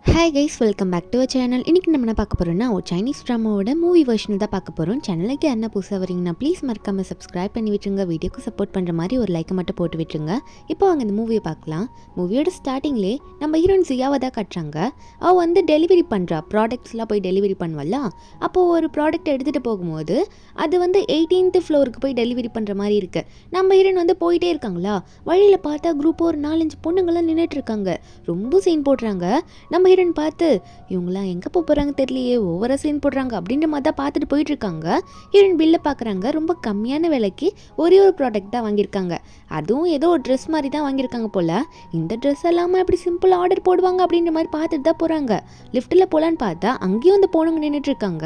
Hi guys, welcome back to our channel. இன்றைக்கி நம்ம என்ன பார்க்க போகிறோம்னா ஒரு சைனீஸ் ட்ராமாவோட மூவி வெர்ஷன் தான் பார்க்க போகிறோம். சேனலுக்கு என்ன புதுசாக வரீங்கன்னா ப்ளீஸ் மறக்காமல் சப்ஸ்கிரைப் பண்ணி விட்டுருங்க. வீடியோக்கு சப்போர்ட் பண்ணுற மாதிரி ஒரு லைக்கை மட்டும் போட்டு விட்டுருங்க. இப்போ அவங்க இந்த மூவியை பார்க்கலாம். மூவியோட ஸ்டார்டிங்லேயே நம்ம ஹீரோயின் ஜியாவை தான் காட்டுறாங்க. அவள் வந்து டெலிவரி பண்ணுறா, ப்ராடக்ட்ஸ்லாம் போய் டெலிவரி பண்ணுவாள். அப்போது ஒரு ப்ராடக்ட் எடுத்துகிட்டு போகும்போது அது வந்து 18th ஃப்ளோருக்கு போய் டெலிவரி பண்ணுற மாதிரி இருக்குது. நம்ம ஹீரோயின் வந்து போயிட்டே இருக்காங்களா, வழியில் பார்த்தா குரூப் ஒரு 4-5 பொண்ணுங்கள்லாம் நின்றுட்டு இருக்காங்க. ரொம்ப சீன் போடுறாங்க. நம்ம ஹீரோயின் பார்த்து இவங்களாம் எங்கே போகிறாங்க தெரியலையே, ஓவராக சீன் போடுறாங்க அப்படின்ற மாதிரி தான் பார்த்துட்டு போயிட்டு இருக்காங்க. ஹீரோயின் பில்லை பார்க்குறாங்க. ரொம்ப கம்மியான விலைக்கு ஒரே ஒரு ப்ராடக்ட் தான் வாங்கியிருக்காங்க. அதுவும் ஏதோ ஒரு ட்ரெஸ் மாதிரி தான் வாங்கியிருக்காங்க போல். இந்த ட்ரெஸ் இல்லாமல் எப்படி சிம்பிளாக ஆர்டர் போடுவாங்க அப்படின்ற மாதிரி பார்த்துட்டு தான் போகிறாங்க. லிஃப்ட்டில் போகலான்னு பார்த்தா அங்கேயும் அந்த பொண்ணுங்க நின்றுட்டு இருக்காங்க.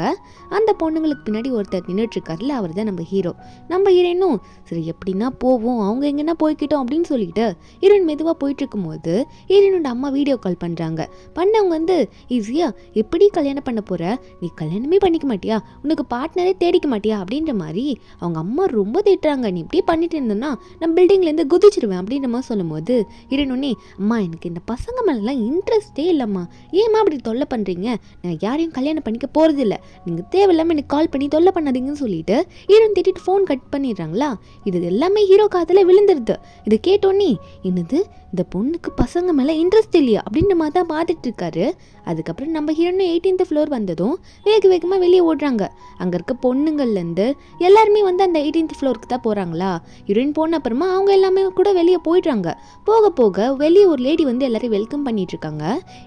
அந்த பொண்ணுங்களுக்கு பின்னாடி ஒருத்தர் நின்றுட்டு இருக்காருல்ல, அவர் தான் நம்ம ஹீரோ. நம்ம ஹீரோயினும் சரி எப்படின்னா போவோம், அவங்க எங்கன்னா போய்கிட்டோம் அப்படின்னு சொல்லிட்டு ஹீரோயின் மெதுவாக போயிட்டு இருக்கும்போது ஹீரோயினோட அம்மா வீடியோ கால் பண்ணுறாங்க. பண்ணவங்க வந்து ஈஸியா எப்படி கல்யாணம் பண்ண போற, நீ கல்யாணமே பண்ணிக்க மாட்டியா, உனக்கு பார்ட்னரே தேடிக்க மாட்டியா அப்படின்ற மாதிரி அவங்க அம்மா ரொம்ப திட்டுறாங்க. நீ இப்படியே பண்ணிட்டு இருந்தோன்னா நான் பில்டிங்லேருந்து குதிச்சிருவேன் அப்படின்ற மாதிரி சொல்லும்போது ஹீரோயினே, அம்மா எனக்கு இந்த பசங்க மேலாம் இன்ட்ரெஸ்டே இல்லைம்மா, ஏம்மா அப்படி தொல்லை பண்ணுறீங்க, நான் யாரையும் கல்யாணம் பண்ணிக்க போகிறது இல்லை, நீங்கள் தேவையில்லாமல் எனக்கு கால் பண்ணி தொல்லை பண்ணாதீங்கன்னு சொல்லிட்டு ஹீரோயின் திட்டிட்டு ஃபோன் கட் பண்ணிடுறாங்களா. இது எல்லாமே ஹீரோ காதில் விழுந்துருது. இதை கேட்டோன்னே என்னது இந்த பொண்ணுக்கு பசங்க மேலே இன்ட்ரெஸ்ட் இல்லையா அப்படின்ற மாதிரி தான் பார்த்துட்டு இருக்காரு. அதுக்கப்புறம் நம்ம ஹீரோயின் 18th ஃப்ளோர் வந்ததும் வேக வேகமாக வெளியே ஓடுறாங்க. அங்கே இருக்க பொண்ணுங்கள்லேருந்து எல்லாருமே வந்து அந்த 18th ஃப்ளோருக்கு தான் போகிறாங்களா. ஹீரோயின் போன அப்புறமா அவங்க எல்லாமே கூட வெளியே போயிடுறாங்க. போக போக வெளியே ஒரு லேடி வந்து எல்லாரையும் வெல்கம் பண்ணிட்டு இருக்காங்க.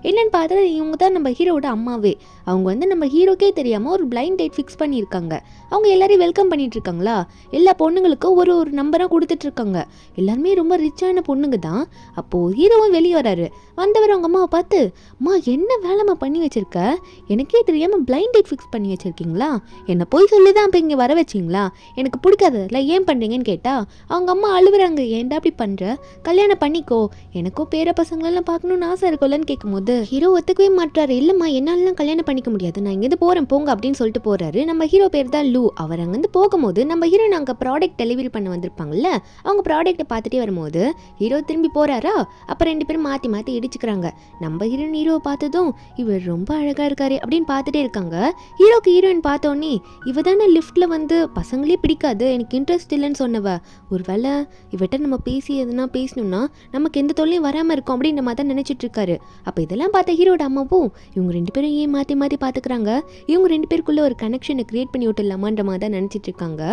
என்னன்னு பார்த்தா இவங்க தான் நம்ம ஹீரோவோட அம்மாவே. அவங்க வந்து நம்ம ஹீரோக்கே தெரியாமல் ஒரு பிளைண்ட் டேட் ஃபிக்ஸ் பண்ணியிருக்காங்க. அவங்க எல்லாரையும் வெல்கம் பண்ணிட்டு இருக்காங்களா. எல்லா பொண்ணுங்களுக்கும் ஒரு ஒரு நம்பராக கொடுத்துட்டு இருக்காங்க. எல்லாருமே ரொம்ப ரிச்சான பொண்ணுங்க தான். அப்போது ஹீரோவும் வெளியே வராரு. வந்தவர் அவங்க அம்மாவை பார்த்து, அம்மா என்ன வேலைம்மா பண்ணி வச்சிருக்க, எனக்கே தெரியாமல் பிளைண்ட் டேட் ஃபிக்ஸ் பண்ணி வச்சிருக்கீங்களா, என்னை போய் சொல்லி தான் இப்போ இங்கே வர வச்சிங்களா, எனக்கு பிடிக்காததில்ல, ஏன் பண்ணுறீங்கன்னு கேட்டால் அவங்க அம்மா அழுவுறாங்க. ஏன்டா அப்படி பண்ணுற, கல்யாணம் பண்ணிக்கோ, எனக்கும் பேர பசங்களெல்லாம் பார்க்கணுன்னு ஆசை இருக்கும்லன்னு கேட்கும்போது ஹீரோ ஒத்துக்கவே மாட்டாரு. இல்லைம்மா என்னாலலாம் கல்யாணம் பண்ணிக்க முடியாது, நான் இங்கேருந்து போகிறேன் போங்க அப்படின்னு சொல்லிட்டு போகிறாரு. நம்ம ஹீரோ பேர் தான் லூ. அவர் அங்கேருந்து போகும்போது நம்ம ஹீரோ அங்கே ப்ராடக்ட் டெலிவரி பண்ண வந்திருப்பாங்கல்ல, அவங்க ப்ராடக்ட்டை பார்த்துட்டே வரும்போது ஹீரோ திரும்பி போகிறாரா. அப்போ 2 பேரும் மாற்றி மாற்றி இடிச்சுக்கிறாங்க. நம்ம ஹீரோவை பார்த்ததும் இவர் ரொம்ப அழகாக இருக்காரு அப்படின்னு பார்த்துட்டே இருக்காங்க. ஹீரோக்கு ஹீரோயின் பார்த்தோன்னே இவ தானே லிஃப்ட்டில் வந்து பசங்களே பிடிக்காது, எனக்கு இன்ட்ரெஸ்ட் இல்லைன்னு சொன்னவ, ஒரு வேளை இவட்ட நம்ம பேசி எதுனா பேசணும்னா நமக்கு எந்த தொல்லையும் வராமல் இருக்கும் அப்படின்ற மாதிரி தான் நினச்சிட்டு இருக்காரு. அப்போ இதெல்லாம் பார்த்த ஹீரோட அம்மாவும் இவங்க 2 பேரும் ஏன் மாற்றி மாற்றி பார்த்துக்கிறாங்க, இவங்க 2 பேருக்குள்ளே ஒரு கனெக்ஷனை கிரியேட் பண்ணி விட்டுலாமான்ற மாதிரி தான் நினச்சிட்டு இருக்காங்க.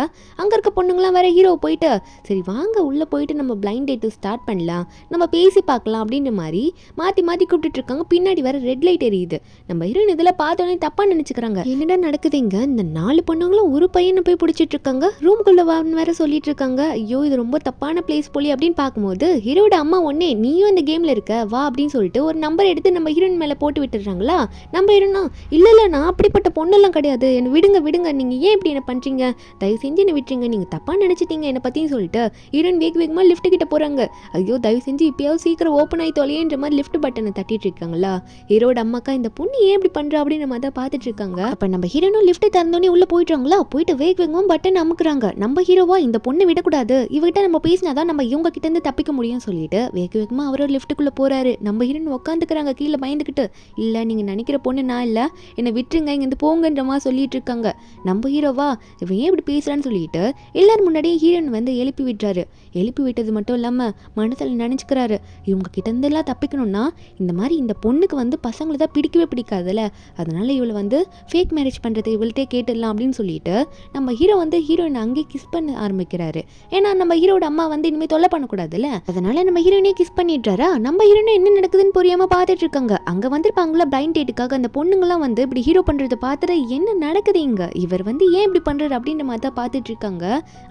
அங்கே இருக்க பொண்ணுங்களாம் வேற ஹீரோ போயிட்டு சரி வாங்க உள்ளே போயிட்டு நம்ம பிளைண்ட் டேட்டு ஸ்டார்ட் பண்ணலாம், நம்ம பேசி பார்க்கலாம் அப்படின்ற மாதிரி மாற்றி மாற்றி கூப்பிட்டு இருக்காங்க. பின்னாடி வர ரெட் லைட் எரியுது. நம்ம ஹீரோயின் இதில் பார்த்தோன்னே தப்பாக நினச்சிக்கிறாங்க. என்னடா நடக்குதுங்க, இந்த 4 பொண்ணுங்களும் ஒரு பையனை போய் பிடிச்சிட்டு இருக்காங்க, ரூம்குள்ளே வேற சொல்லிட்டு இருக்காங்க, ஐயோ இது ரொம்ப தப்பான பிளேஸ் போலி அப்படின்னு பார்க்கும்போது ஹீரோட அம்மா ஒன்னே நீயும் இந்த கேமில் இருக்க வா அப்படின்னு சொல்லிட்டு ஒரு நம்பர் எடுத்து நம்ம ஹீரோயின் மேலே போட்டு விட்டுடுறாங்களா. நம்ம ஹீரோனா இல்லை நான் அப்படிப்பட்ட பொண்ணெல்லாம் கிடையாது, என்னை விடுங்க விடுங்க, நீங்கள் ஏன் இப்படி என்ன பண்ணுறீங்க, தயவு செஞ்சு என்னை விட்டுறீங்க, நீங்கள் தப்பாக நினச்சிட்டீங்க என்னை பற்றியும் சொல்லிட்டு ஹீரோயின் வேகமாக லிஃப்ட் கிட்ட போகிறாங்க. ஐயோ தயவு செஞ்சு இப்பயாவது சீக்கிரம் ஓப்பன் ஆகி தொலையன்ற மாதிரி லிஃப்ட் பட்டனை தட்டிட்டு இருக்காங்களா. ஹீரோட அம்மாக்கா இந்த பொண்ணு ஏன் இப்படி பண்றா அப்படின்னு நம்ம தான் பார்த்துட்டு இருக்காங்க. அப்ப நம்ம ஹீரோனும் லிஃப்ட் திறந்தோடனே உள்ள போயிட்டாங்களா. போயிட்டு வேகமாக பட்டன் அமுக்குறாங்க. நம்ம ஹீரோவா இந்த பொண்ணை விடக்கூடாது, இவகிட்ட நம்ம பேசினாதான் நம்ம இவங்க கிட்ட இருந்து தப்பிக்க முடியும்னு சொல்லிட்டு வேகமா அவரோட லிஃப்ட்டுக்குள்ள போறாரு. நம்ம ஹீரோன் உட்காந்துக்கிறாங்க கீழே பயந்துக்கிட்டு. இல்ல நீங்க நினைக்கிற பொண்ணு நான் இல்ல, என்னை விட்டுருங்க, இங்க போங்கன்ற மாதிரி சொல்லிட்டு இருக்காங்க. நம்ம ஹீரோவா இவன் ஏன் இப்படி பேசுறான்னு சொல்லிட்டு எல்லாரும் முன்னாடியே ஹீரோன் வந்து எழுப்பி விட்டுறாரு. எழுப்பி விட்டது மட்டும் இல்லாம மனசுல நினைச்சுக்கிறாரு, இவங்க கிட்ட இருந்தெல்லாம் தப்பிக்கணும்னா இந்த மாதிரி இந்த பொண்ணுக்கு வந்து பசங்களை தான் பிடிக்கவே பிடிக்காதுல்ல, அதனால இவளை வந்து ஃபேக் மேரேஜ் பண்ணுறது இவள்கிட்டே கேட்டுடலாம் அப்படின்னு சொல்லிட்டு நம்ம ஹீரோ வந்து ஹீரோயினை அங்கேயே கிஸ் பண்ண ஆரம்பிக்கிறாரு. ஏன்னா நம்ம ஹீரோட அம்மா வந்து இனிமேல் தொல்லை பண்ணக்கூடாதுல்ல, அதனால நம்ம ஹீரோயினே கிஸ் பண்ணிடுறாரா. நம்ம ஹீரோயினை என்ன நடக்குதுன்னு புரியாமல் பார்த்துட்டு இருக்காங்க. அங்கே வந்திருப்பாங்களா பிளைண்ட் டேட்டுக்காக, அந்த பொண்ணுங்களாம் வந்து இப்படி ஹீரோ பண்ணுறதை பார்த்துட்டு என்ன நடக்குது இங்க, இவர் வந்து ஏன் இப்படி பண்ணுறாரு அப்படின்ற மாதிரி தான் பார்த்துட்டு இருக்காங்க.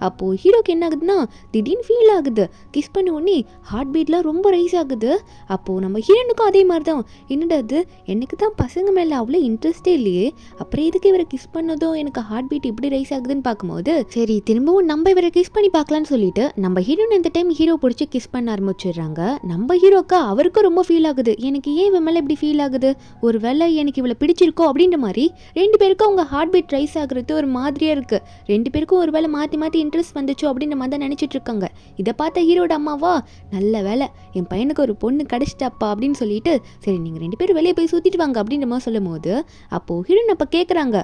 அப்போது ஹீரோக்கு என்ன ஆகுதுன்னா திடீர்னு ஃபீல் ஆகுது. கிஸ் பண்ண உடனே ஹார்ட் பீட்லாம் ரொம்ப ரைஸ் ஆகுது. அப்போது நம்ம ஹீரோனுக்கும் அதே மாதிரி தான், என்னடா அது எனக்கு தான் பசங்க மேலே அவ்வளோ இன்ட்ரெஸ்டே இல்லையே, அப்புறம் எதுக்கு இவரை கிஸ் பண்ணதும் எனக்கு ஹார்ட் பீட் இப்படி ரைஸ் ஆகுதுன்னு பார்க்கும்போது சரி திரும்பவும் நம்ம இவரை கிஸ் பண்ணி பார்க்கலான்னு சொல்லிட்டு நம்ம ஹீரோன் இந்த டைம் ஹீரோ பிடிச்சி கிஸ் பண்ண ஆரம்பிச்சிடுறாங்க. நம்ம ஹீரோக்கா அவருக்கும் ரொம்ப ஃபீல் ஆகுது, எனக்கு ஏன் இவன் மேலே இப்படி ஃபீல் ஆகுது, ஒரு வேளை எனக்கு இவளை பிடிச்சிருக்கோ அப்படின்ற மாதிரி 2 பேருக்கும் அவங்க ஹார்ட் பீட் ரைஸ் ஆகுறது ஒரு மாதிரியா இருக்கு. 2 பேருக்கும் ஒரு வேளை மாற்றி மாற்றி இன்ட்ரெஸ்ட் வந்துச்சோ அப்படின்ற மாதிரி தான் நினச்சிட்டு இருக்காங்க. இதை பார்த்த ஹீரோட அம்மாவா நல்ல வேலை என் பையனுக்கு ஒரு பொண்ணு கிடச்சிட்டாப்பா அப்படின்னு சொல்லிட்டு சரி நீங்கள் 2 பேரும் வெளியே போய் சுற்றிட்டு வாங்க அப்படின்ற மாதிரி சொல்லும் போது அப்போது ஹீரோயின் அப்போ கேட்குறாங்க,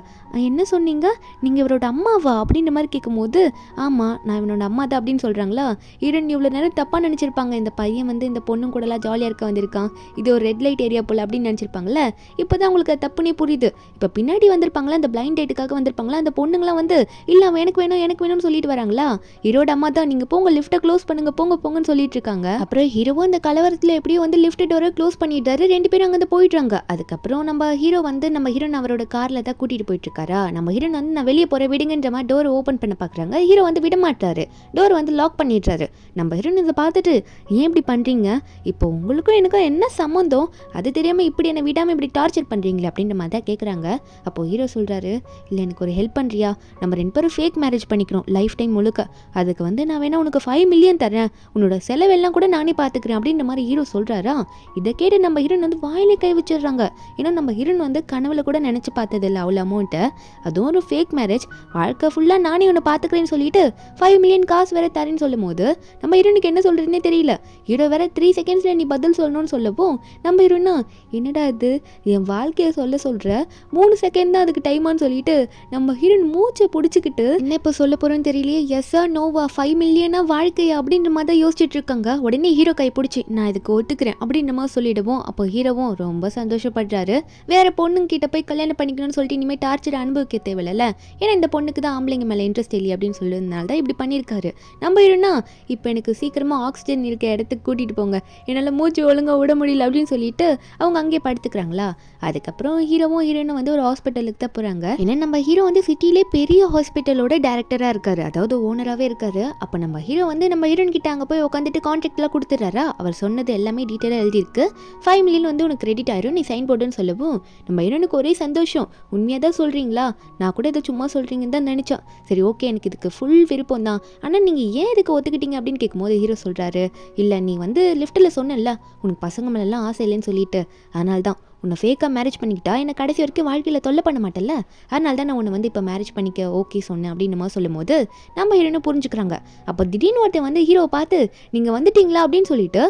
என்ன சொன்னீங்க, நீங்கள் இவரோட அம்மாவா அப்படின்ற மாதிரி கேட்கும்போது ஆமாம் நான் இவனோட அம்மா தான் அப்படின்னு சொல்கிறாங்களா. ஹீரோயின் இவ்வளோ நேரம் தப்பாக நினச்சிருப்பாங்க, இந்த பையன் வந்து இந்த பொண்ணும் கூடலாம் ஜாலியாக இருக்க வந்திருக்கான், இது ஒரு ரெட் லைட் ஏரியா போல் அப்படின்னு நினச்சிருப்பாங்கல்ல. இப்போ தான் உங்களுக்கு அது தப்புனே புரியுது. இப்போ பின்னாடி வந்திருப்பாங்களா, இந்த பிளைண்ட் டேட்டுக்காக வந்திருப்பாங்களா, அந்த பொண்ணுங்களாம் வந்து இல்லை அவன் எனக்கு வேணும் எனக்கு வேணும்னு சொல்லிட்டு வராங்களா. ஹீரோட அம்மா தான் நீங்கள் போங்க லிஃப்ட்டை க்ளோஸ் பண்ணுங்க போங்க போங்கன்னு சொல்லிட்டு இருக்காங்க. அப்புறம் ஹீரோவும் அந்த கலவரத்தில் எப்படியோ வந்து லிஃப்ட் டோரை க்ளோஸ் பண்ணிட்டாரு. 2 பேரும் அங்கே போயிடுறாங்க. அதுக்கப்புறம் நம்ம ஹீரோ வந்து நம்ம ஹீரோன் அவரோட காரில் தான் கூட்டிகிட்டு போயிட்டு இருக்காரா. நம்ம ஹீரோன் வந்து நான் வெளியே போகிறேன் விடுங்கன்ற மாதிரி டோர் ஓப்பன் பண்ண பார்க்குறாங்க. ஹீரோ வந்து விட மாட்டாரு, டோர் வந்து லாக் பண்ணிடுறாரு. நம்ம ஹீரோன் இதை பார்த்துட்டு ஏன் இப்படி பண்ணுறீங்க, இப்போ உங்களுக்கும் எனக்கும் என்ன சம்மந்தம், அது தெரியாமல் இப்படி என்னை விடாமல் இப்படி டார்ச்சர் பண்ணுறீங்களே அப்படின்ற மாதிரி தான் கேட்குறாங்க. அப்போது ஹீரோ சொல்கிறாரு, இல்லை எனக்கு ஒரு ஹெல்ப் பண்ணுறியா, நம்ம 2 பேரும் ஃபேக் மேரேஜ் பண்ணிக்கிறோம் லைஃப் டைம் முழுக்க, அதுக்கு வந்து நான் வேணா உனக்கு 5 மில்லியன் தரேன், உன்னோட செலவெல்லாம் கூட நானே பார்த்துக்கிறேன் அப்படின்ற மாதிரி ஹீரோ சொல்கிறாரா. இதை கேட்டு நம்ம ஹீரோன் வந்து வாயிலே கை வச்சிடுறாங்க. ஏன்னா நம்ம ஹீரோன் வந்து கனவுல கூட நினச்சி பார்த்ததில்ல அவ்வளோ அமௌண்ட்டை, அதுவும் ஒரு ஃபேக் மேரேஜ், வாழ்க்கை ஃபுல்லாக நானே ஒன்று பார்த்துக்கிறேன்னு சொல்லிட்டு 5 மில்லியன் காசு வேற தரேன்னு சொல்லும் போது நம்ம ஹீரோனுக்கு என்ன சொல்கிறதுனே தெரியல. ஹீரோ வேற 3 செகண்ட்ஸில் நீ பதில் சொல்லணும்னு சொல்லவும் நம்ம ஹீரோனா என்னடா இது என் வாழ்க்கையை சொல்கிற 3 செகண்ட் தான் அதுக்கு டைமான்னு சொல்லிட்டு நம்ம ஹீரோன் மூச்சை பிடிச்சிக்கிட்டு என்ன இப்போ சொல்ல போகிறோன்னு தெரியலையே, எஸ்ஸா நோவா 5 மில்லியனா வாழ்க்கையா அப்படின்ற மாதிரி தான் யோசிச்சுட்டு இருக்காங்க. உடனே ஹீரோ கை பிடிச்சி நான் இதுக்கு ஒத்துக்கிறேன் அப்படின்ற மாதிரி சொல்லிடுவோம். அப்போ ஹீரோவும் ரொம்ப சந்தோஷப்படுறாரு. வேற பொண்ணுங்கிட்ட போய் கல்யாணம் பண்ணிக்கணும்னு சொல்லிட்டு இனிமேல் டார்ச்சர் அனுபவிக்க தேவையில்ல, ஏன்னா இந்த பொண்ணுக்கு தான் ஆம்பளைங்க மேலே இன்ட்ரெஸ்ட் இல்லையா அப்படின்னு சொல்லுறதுனால தான் இப்படி பண்ணியிருக்காரு. நம்ம ஹீரோனா இப்போ எனக்கு சீக்கிரமாக ஆக்சிஜன் இருக்க இடத்துக்கு கூட்டிகிட்டு போங்க, என்னால் மூச்சு ஒழுங்காக விட முடியல அப்படின்னு சொல்லிட்டு அவங்க அங்கேயே படுத்துக்கிறாங்களா. அதுக்கப்புறம் ஹீரோவும் ஹீரோனும் வந்து ஒரு ஹாஸ்பிட்டலுக்கு தான் போகிறாங்க. ஏன்னா நம்ம ஹீரோ வந்து சிட்டிலே பெரிய ஹாஸ்பிட்டலோட டேரக்டராக இருக்காரு, அதாவது ஓனராகவே இருக்காரு. அப்போ நம்ம ஹீரோ வந்து நம்ம ஹீரோன் கிட்ட அங்கே போய் உட்காந்துட்டு கான்ட்ராக்ட்லாம் கொடுத்துட்றாரா. அவர் சொன்னது எல்லாமே டீட்டெயிலாக எழுதியிருக்கு. 5 மில்லியன் வந்து உனக்கு கிரெடிட் ஆயிரும், நீ சைன் போடுன்னு சொல்லவும் நம்ம ஹீரோனுக்கு ஒரே சந்தோஷம். உண்மையாக தான் சொல்கிறீங்களா, நான் கூட இதை சும்மா சொல்கிறீங்கன்னு தான் நினச்சேன், சரி ஓகே எனக்கு இதுக்கு ஃபுல் விருப்பம் தான், ஆனால் நீங்கள் ஏன் இதுக்கு ஒத்துக்கிட்டீங்க அப்படின்னு கேட்கும்போது ஹீரோ சொல்கிறாரு, இல்லை நீ வந்து லிஃப்ட்டில் சொன்னல உனக்கு பசங்க மேலாம் ஆசை இல்லைன்னு சொல்லிட்டு, அதனால தான் உன்னை ஃபேக்காக மேரேஜ் பண்ணிக்கிட்டா என்னை கடைசி வரைக்கும் வாழ்க்கையில் தொல்லை பண்ண மாட்டேல்ல, அதனால தான் நான் உன்னை வந்து இப்போ மேரேஜ் பண்ணிக்க ஓகே சொன்னேன் அப்படின்னு மாதிரி சொல்லும் போது நம்ம ஹீரோனும் புரிஞ்சுக்கிறாங்க. அப்போ திடீர்னு ஒருத்தன் வந்து ஹீரோவை பார்த்து நீங்கள் வந்துட்டீங்களா அப்படின்னு சொல்லிட்டு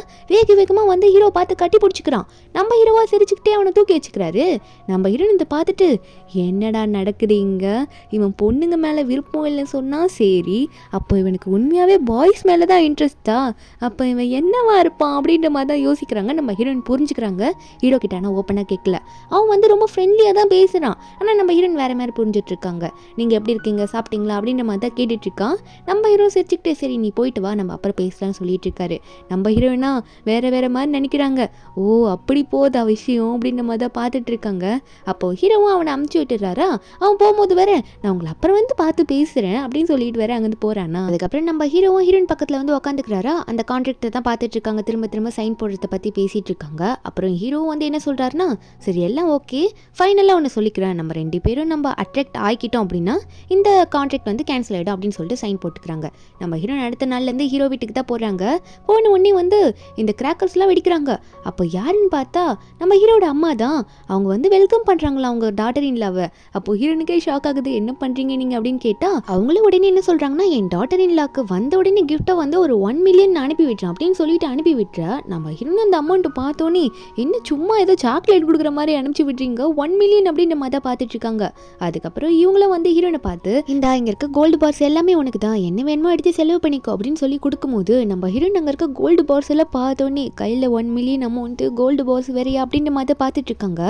வேகமாக வந்து ஹீரோவை பார்த்து கட்டி பிடிச்சிக்கிறான். நம்ம ஹீரோவாக சிரிச்சுக்கிட்டே அவனை தூக்கி வச்சுக்கிறாரு. நம்ம ஹீரோன் இதை பார்த்துட்டு என்னடா நடக்குதுங்க, இவன் பொண்ணுங்க மேலே விருப்பம் இல்லைன்னு சொன்னால் சரி, அப்போ இவனுக்கு உண்மையாகவே பாய்ஸ் மேலே தான் இன்ட்ரெஸ்டா, அப்போ இவன் என்னவா இருப்பான் அப்படின்ற மாதிரி தான் யோசிக்கிறாங்க. நம்ம ஹீரோயின் புரிஞ்சுக்கிறாங்க. ஹீரோ கிட்ட ஆனால் ஓப்பனாக கேட்கல, அவன் வந்து ரொம்ப ஃப்ரெண்ட்லியாக தான் பேசுகிறான், ஆனால் நம்ம ஹீரோயின் வேறு மாதிரி புரிஞ்சுட்டு இருக்காங்க. நீங்கள் எப்படி இருக்கீங்க சாப்பிட்டீங்களா அப்படின்ற மாதிரி தான் கேட்டுட்டு இருக்கான். நம்ம ஹீரோ சிரிச்சுக்கிட்டே சரி நீ போயிட்டு வா நம்ம அப்புறம் பேசலாம்னு சொல்லிட்டு இருக்காரு. நம்ம ஹீரோயினா வேறு மாதிரி நினைக்கிறாங்க, ஓ அப்படி போதா விஷயம் அப்படின்ற மாதிரி தான் பார்த்துட்டு இருக்காங்க. அப்போது ஹீரோவும் அவனை அமுச்சு விட்டுறாரா. அவன் போகும்போது வேற நான் உங்களை அப்புறம் வந்து பார்த்து பேசுகிறேன் அப்படின்னு சொல்லிட்டு வேற அங்கேருந்து போகிறானா. அதுக்கப்புறம் நம்ம ஹீரோவும் ஹீரோயின் பக்கத்தில் வந்து உட்காந்துக்கிறாரா. அந்த கான்ட்ராக்டை தான் பார்த்துட்டு இருக்காங்க, திரும்ப சைன் போடுறத பற்றி பேசிகிட்டு இருக்காங்க. அப்புறம் ஹீரோவும் வந்து என்ன சொல்கிறாருன்னா, சரி எல்லாம் ஓகே, ஃபைனலாக ஒன்று சொல்லிக்கிறேன், நம்ம 2 பேரும் நம்ம அட்ராக்ட் ஆகிக்கிட்டோம் அப்படின்னா இந்த கான்ட்ராக்ட் வந்து கேன்சல் ஆகிடும் அப்படின்னு சொல்லிட்டு சைன் போட்டுக்கிறாங்க. நம்ம ஹீரோயின் அடுத்த நாள்லேருந்து ஹீரோ வீட்டுக்கு தான் போகிறாங்க. போன உடனே வந்து இந்த கிராக்கர்ஸ்லாம் வெடிக்கிறாங்க. அப்போ யாருன்னு பார்த்தா நம்ம ஹீரோட அம்மா தான். அவங்க வந்து வெல்கம் பண்ணுறாங்களா அவங்க டாட்டர் இன்லாவை. அப்போ ஹீரோனுக்கே ஷாக் ஆகுது, என்ன பண்ணுறீங்க நீங்கள் அப்படின்னு கேட்டால் அவங்களும் உடனே என்ன சொல்கிறாங்கன்னா, என் டாட்டர் இன்லாக்கு வந்த உடனே கிஃப்ட்டை வந்து ஒரு 1 மில்லியன் அனுப்பி விட்டுறேன் அப்படின்னு சொல்லிட்டு அனுப்பி விட்டுற. நம்ம ஹீரோன் அந்த அமௌண்ட் பார்த்தோன்னே என்ன சும்மா ஏதோ சாக்லேட் கொடுக்குற மாதிரி அனுப்பிச்சு விட்றீங்க, 1 மில்லியன் அப்படின்ற மாதிரி தான் பார்த்துட்டு இருக்காங்க. அதுக்கப்புறம் இவங்களும் வந்து ஹீரோனை பார்த்து இந்தா இங்கே இருக்க கோல்டு பார்ஸ் எல்லாமே உனக்கு தான், என்ன வேணுமோ எடுத்து செலவு பண்ணிக்கோ அப்படின்னு சொல்லி கொடுக்கும்போது நம்ம ஹீரோன் அங்கே இருக்க கோல்டு பார்ஸ் எல்லாம் பார்த்தோன்னே கையில் 1 மில்லியன் அமௌண்ட்டு கோல்டு பார்ஸ் வேறையா அப்படின்ற மாதிரி பார்த்துட்டு இருக்காங்க.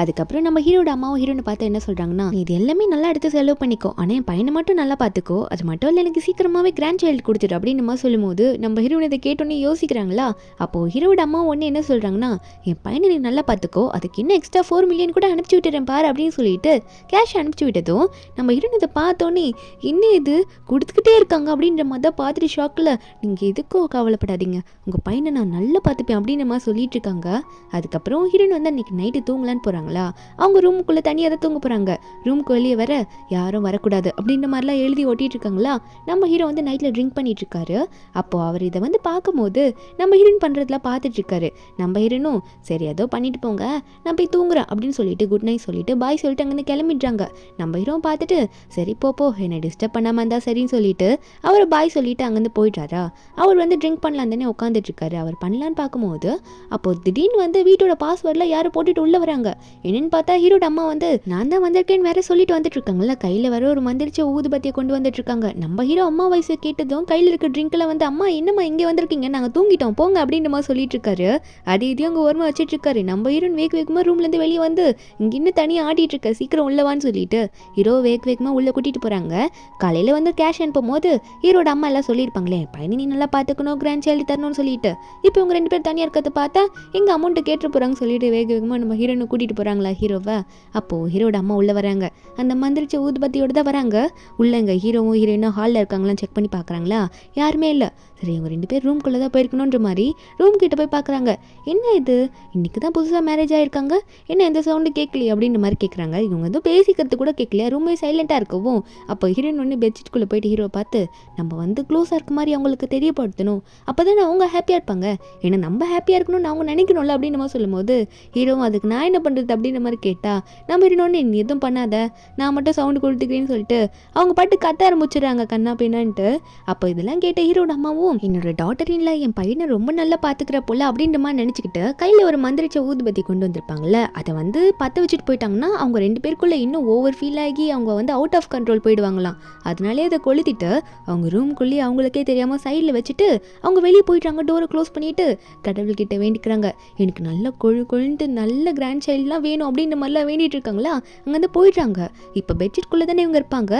அதுக்கப்புறம் நம்ம ஹீரோட அம்மாவும் ஹீரோனை பார்த்து என்ன சொல்கிறாங்கன்னா, இது எல்லாமே நல்லா எடுத்து செலவு பண்ணிக்கோ, ஆனால் என் பையனை மட்டும் நல்லா பார்த்துக்கோ, அது மட்டும் இல்லை எனக்கு சீக்கிரமாகவே கிராண்ட் சைல்டு கொடுத்துட்டு அப்படின்னு மாதிரி சொல்லும்போது நம்ம ஹீரோனை இதை கேட்டோன்னே யோசிக்கிறாங்களா. அப்போது ஹீரோட அம்மா ஒன்று என்ன சொல்கிறாங்கன்னா, என் பையனை நீ நல்லா பார்த்துக்கோ, அதுக்கு இன்னும் எக்ஸ்ட்ரா 4 மில்லியன் கூட அனுப்பிச்சி விட்டுறேன் பாரு அப்படின்னு சொல்லிட்டு கேஷ் அனுப்பிச்சி விட்டதும் நம்ம ஹீரோன் இதை பார்த்தோன்னே இன்னும் இது கொடுத்துக்கிட்டே இருக்காங்க அப்படின்ற மாதிரி தான் பார்த்துட்டு ஷாக்கில், நீங்கள் எதுக்கும் கவலைப்படாதீங்க, உங்கள் பையனை நான் நல்லா பார்த்துப்பேன் அப்படின்ற மாதிரி சொல்லிட்டு இருக்காங்க. அதுக்கப்புறம் ஹீரோன் வந்து அன்றைக்கி நைட்டு தூங்கலான்னு போகிறாங்களா. அவங்க ரூமுக்குள்ளே தனியாக தான் தூங்க போகிறாங்க. ரூமுக்கு வெளியே வர யாரும் வரக்கூடாது அப்படின்ற மாதிரிலாம் எழுதி ஓட்டிகிட்டு இருக்காங்களா. நம்ம ஹீரோ வந்து நைட்டில் ட்ரிங்க் பண்ணிட்டு இருக்காரு. அப்போது அவர் இதை வந்து பார்க்கும்போது நம்ம ஹீரோயின் பண்ணுறதுலாம் பார்த்துட்டு இருக்காரு. நம்ம ஹீரோனும் சரி ஏதோ பண்ணிட்டு போங்க, நான் போய் தூங்குறேன் அப்படின்னு சொல்லிட்டு குட் நைட் சொல்லிட்டு பாய் சொல்லிட்டு அங்கேருந்து கிளம்பிடுறாங்க. நம்ம ஹீரோ பார்த்துட்டு சரி போ என்னை டிஸ்டர்ப் பண்ணாமல் இருந்தா சரின்னு சொல்லிட்டு அவர் பாய் சொல்லிட்டு அங்கேருந்து போயிட்டாரா. அவர் வந்து ட்ரிங்க் பண்ணலாம் தானே உட்காந்துட்டு இருக்காரு. அவர் பண்ணலான்னு பார்க்கும்போது அப்போ திடீர்னு வந்து வீட்டோட பாஸ்வேர்டில் யாரும் போட்டுட்டு உள்ள வராங்க. என்னன்னு பார்த்தா ஹீரோட அம்மா வந்து நான் தான் வந்திருக்கேன்னு வேற சொல்லிட்டு வந்துட்டு இருக்காங்கல்ல. கையில் வர ஒரு மந்திரிச்ச ஊதுபத்தியை கொண்டு வந்துட்டு இருக்காங்க. நம்ம ஹீரோ அம்மா வயசு கேட்டதும் கையில் இருக்க ட்ரிங்க்ல வந்து அம்மா என்னம்மா இங்கே வந்திருக்கீங்க, நாங்கள் தூங்கிட்டோம் போங்க அப்படின்ற மாதிரி சொல்லிட்டு இருக்காரு. அது இதையும் அங்கே ஓரமாக வச்சுட்டு இருக்காரு. நம்ம ஹீரோன் வேகமாக ரூம்லேருந்து வெளியே வந்து இங்கே இன்னும் தனியாக ஆடிட்டு இருக்க, சீக்கிரம் உள்ளவான்னு சொல்லிட்டு ஹீரோ வேகமாக உள்ளே கூட்டிட்டு போறாங்க. காலையில் வந்து கேஷ் அனுப்பும் போது ஹீரோட அம்மா எல்லாம் சொல்லியிருப்பாங்களே பையனை நீ நல்லா பார்த்துக்கணும், கிராண்ட் சைல்டு தரணும்னு சொல்லிட்டு. இப்போ இவங்க 2 பேர் தனியாக இருக்கிறத பார்த்தா எங்க அமௌண்ட்டு கேட்டு போகிறாங்க சொல்லிட்டு வேகமாக நம்ம ஹீரோனை கூட்டிகிட்டு போகிறாங்களா ஹீரோவை. அப்போது ஹீரோட அம்மா உள்ளே வராங்க. அந்த மந்திரிச்ச ஊதுபத்தியோட தான் வராங்க. உள்ளங்க ஹீரோவும் ஹீரோயினும் ஹாலில் இருக்காங்களான்னு செக் பண்ணி பார்க்குறாங்களா, யாருமே இல்லை. சரி இவங்க 2 பேர் ரூம்குள்ளே தான் போயிருக்கணுன்ற மாதிரி ரூம் கிட்ட போய் பார்க்குறாங்க. என்ன இது இன்னைக்கு தான் புதுசாக மேரேஜ் ஆகிருக்காங்க, என்ன எந்த சவுண்டு கேட்கலையே அப்படின்ற மாதிரி கேட்குறாங்க. இவங்க வந்து பேசிக்கிறது கூட கேட்கலையா, ரூமே சைலண்ட்டாக இருக்கவும். அப்போ ஹீரோயின் ஒன்று பெட்ஷீட்குள்ளே போயிட்டு ஹீரோவை பார்த்து நம்ம வந்து க்ளோஸாக இருக்க மாதிரி அவங்களுக்கு தெரியப்படுத்தணும், அப்போ தானே அவங்க ஹாப்பியாக இருப்பாங்க, ஏன்னா நம்ம ஹாப்பியாக இருக்கணும்னு அவங்க நினைக்கணும்ல அப்படின்னு நம்ம சொல்லும்போது ஹீரோவும் அதுக்கு நான் என்ன பண்ணுறது அப்படின்ற மாதிரி கேட்டால் நம்ம ஹீரோன்னு நீ எதுவும் பண்ணாத, நான் மட்டும் சவுண்டு கொடுத்துக்கிறேன்னு சொல்லிட்டு அவங்க பாட்டு கத்த ஆரம்பிச்சிடுறாங்க கண்ணா பின்னான்ட்டு. அப்போ இதெல்லாம் கேட்ட ஹீரோட அம்மாவும் என்னோட டாட்டரின்ல என் பையனை ரொம்ப நல்லா பார்த்துக்கிற போல அப்படின்ற மாதிரி நினச்சிக்கிட்டு கையில் ஒரு மந்திரிச்ச ஊதுபத்தி கொண்டு வந்திருப்பாங்கல்ல, அதை வந்து பற்ற வச்சுட்டு போயிட்டாங்கன்னா அவங்க 2 பேருக்குள்ளே இன்னும் ஓவர் ஃபீல் ஆகி அவங்க வந்து அவுட் ஆஃப் கண்ட்ரோல் போயிடுவாங்களாம். அதனாலே அதை கொளுத்திட்டு அவங்க ரூம்குள்ளேயே அவங்களுக்கே தெரியாமல் சைடில் வச்சுட்டு அவங்க வெளியே போயிட்டாங்க. டோரை க்ளோஸ் பண்ணிட்டு கடவுள்கிட்ட வேண்டிக்கிறாங்க, எனக்கு நல்ல கொழுன்ட்டு நல்ல கிராண்ட் சைல்டுலாம் வேணும் அப்படின்ற மாதிரிலாம் வேண்டிட்டு இருக்காங்களா. அங்கேருந்து போயிடுறாங்க. இப்போ பெட்ஷீட்குள்ளே தானே இவங்க இருப்பாங்க.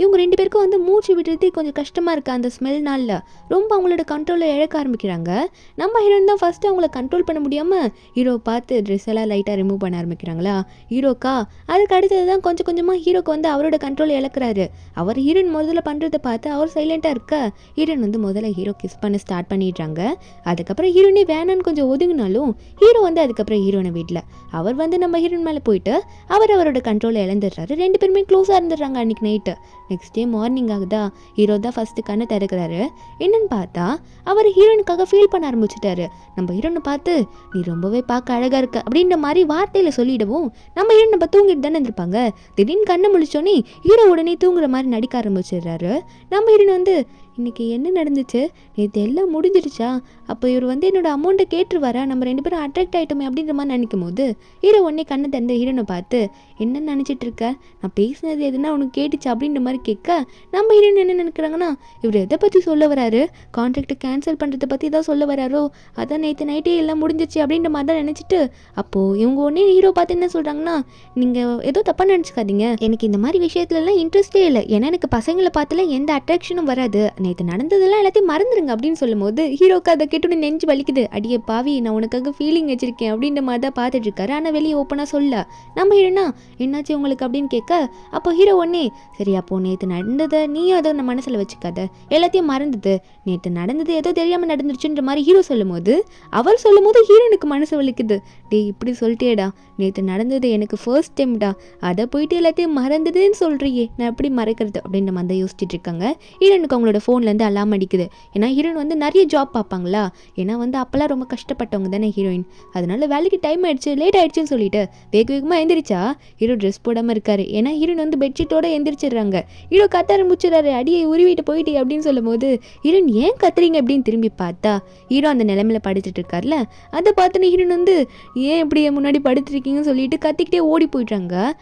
இவங்க 2 பேருக்கும் வந்து மூச்சு விடுறது கொஞ்சம் கஷ்டமாக இருக்குது. அந்த ஸ்மெல்னால ரொம்ப அவங்களோட கண்ட்ரோலை இழக்க ஆரம்பிக்கிறாங்க. நம்ம ஹீரோயின் தான் ஃபஸ்ட்டு அவங்கள கண்ட்ரோல் பண்ண முடியாமல் ஹீரோ பார்த்து ட்ரெஸ் எல்லாம் லைட்டாக ரிமூவ் பண்ண ஆரம்பிக்கிறாங்களா ஹீரோக்கா. அதுக்கு அடுத்தது தான் கொஞ்சம் கொஞ்சமாக ஹீரோக்கு வந்து அவரோட கண்ட்ரோல் இழக்கிறாரு. அவர் ஹீரோயின் முதல்ல பண்ணுறதை பார்த்து அவர் சைலண்ட்டாக இருக்க ஹீரோயின் வந்து முதல்ல ஹீரோ கிஸ் பண்ண ஸ்டார்ட் பண்ணிடுறாங்க. அதுக்கப்புறம் ஹீரோனே வேணான்னு கொஞ்சம் ஒதுங்கினாலும் ஹீரோ வந்து அதுக்கப்புறம் ஹீரோனை வீட்டில் அவர் வந்து நம்ம ஹீரோயின் மேலே போயிட்டு அவரோட கண்ட்ரோலை இழந்துடுறாரு. 2 பேருமே க்ளோஸாக இருந்துடுறாங்க அன்றைக்கி நைட்டு. நெக்ஸ்ட் டே மார்னிங் ஆகுதா, ஹீரோ தான் ஃபஸ்ட்டு கண்ணை திறக்கிறாரு. என்னன்னு பார்த்தா அவர் ஹீரோனுக்காக ஃபீல் பண்ண ஆரம்பிச்சிட்டாரு. நம்ம ஹீரோனை பார்த்து நீ ரொம்பவே பார்க்க அழகாக இருக்க அப்படின்ற மாதிரி வார்த்தையில் சொல்லிடவும் நம்ம ஹீரோன் நம்ம தூங்கிட்டு தானே இருந்திருப்பாங்க. திடீர்னு கண்ணை முழிச்சோன்னே ஹீரோ உடனே தூங்குற மாதிரி நடிக்க ஆரம்பிச்சிடுறாரு. நம்ம ஹீரோன் வந்து இன்றைக்கி என்ன நடந்துச்சு, நேற்று எல்லாம் முடிஞ்சிடுச்சா, அப்போ இவர் வந்து என்னோட அமௌண்ட்டை கேட்டுருவாரா, நம்ம 2 பேரும் அட்ராக்ட் ஆகிட்டோமே அப்படின்ற மாதிரி நினைக்கும் போது ஹீரோ உடனே கண்ணை திறந்து ஹீரோனை பார்த்து என்ன நினச்சிட்டு இருக்க, நான் பேசினது எதுனா உனக்கு கேட்டுச்சு அப்படின்ற மாதிரி கேட்க நம்ம ஹீரோயின் என்ன நினைக்கிறாங்கன்னா இவர் எதை பற்றி சொல்ல வராரு, கான்ட்ராக்டை கேன்சல் பண்ணுறதை பற்றி தான் சொல்ல வராரோ, அதான் நேற்று நைட்டே எல்லாம் முடிஞ்சிச்சு அப்படின்ற மாதிரி தான் நினச்சிட்டு அப்போது இவங்க உடனே ஹீரோ பார்த்து என்ன சொல்கிறாங்கன்னா நீங்கள் ஏதோ தப்பாக நினச்சிக்காதீங்க, எனக்கு இந்த மாதிரி விஷயத்துலலாம் இன்ட்ரெஸ்டே இல்லை, ஏன்னா எனக்கு பசங்களை பார்த்துல எந்த அட்ராக்ஷனும் வராது, நேற்று நடந்ததெல்லாம் எல்லாத்தையும் மறந்துடுங்க அப்படின்னு சொல்லும்போது ஹீரோக்கு அதை கேட்டு நெஞ்சு வலிக்குது. அடியே பாவி நான் உனக்காக ஃபீலிங் வச்சிருக்கேன் அப்படின்ற மாதிரி தான் பார்த்துட்டு இருக்காரு. ஆனால் வெளியே ஓப்பனாக சொல்ல நம்ம ஹீரோனா என்னாச்சு உங்களுக்கு அப்படின்னு கேட்க அப்போ ஹீரோ ஒன்னே சரி அப்போ நேற்று நடந்ததை நீயும் அதை நான் மனசில் வச்சுக்காத, எல்லாத்தையும் மறந்தது, நேற்று நடந்தது ஏதோ தெரியாமல் நடந்துருச்சுன்ற மாதிரி ஹீரோ சொல்லும்போது அவர் சொல்லும்போது ஹீரோனுக்கு மனசு வலிக்குது. டே இப்படி சொல்லிட்டேடா, நேற்று நடந்தது எனக்கு ஃபர்ஸ்ட் டைம்டா, அதை போயிட்டு எல்லாத்தையும் மறந்ததுன்னு சொல்கிறியே, நான் எப்படி மறைக்கிறது அப்படின்ற மாதிரி யோசிச்சுட்டு இருக்காங்க. ஹீரோனுக்கு அவங்களோட ஃபோன்லேருந்து அலாம் அடிக்குது. ஏன்னா ஹீரோயின் வந்து நிறைய ஜாப் பார்ப்பாங்களா, ஏன்னா வந்து அப்போல்லாம் ரொம்ப கஷ்டப்பட்டவங்க தானே ஹீரோயின், அதனால வேலைக்கு டைம் ஆயிடுச்சு லேட் ஆயிடுச்சுன்னு சொல்லிட்டு வேகமாக எந்திரிச்சா ஹீரோ ட்ரெஸ் போடாமல் இருக்காரு. ஏன்னா ஹீரோயின் வந்து பெட்ஷீட்டோட எந்திரிச்சிடுறாங்க. ஹீரோ கத்த ஆரம்பிச்சிடுறாரு, அடியை உருவிட்டு போயிட்டு அப்படின்னு சொல்லும் போது ஹீரோயின் ஏன் கத்துறீங்க அப்படின்னு திரும்பி பார்த்தா ஹீரோ அந்த நிலைமையில படுத்துட்டு இருக்காருல, அதை பார்த்துன்னு ஹீரோயின் வந்து ஏன் இப்படி முன்னாடி படுத்துருக்கீங்கன்னு சொல்லிட்டு கத்திக்கிட்டே ஓடி போயிட்டாங்க.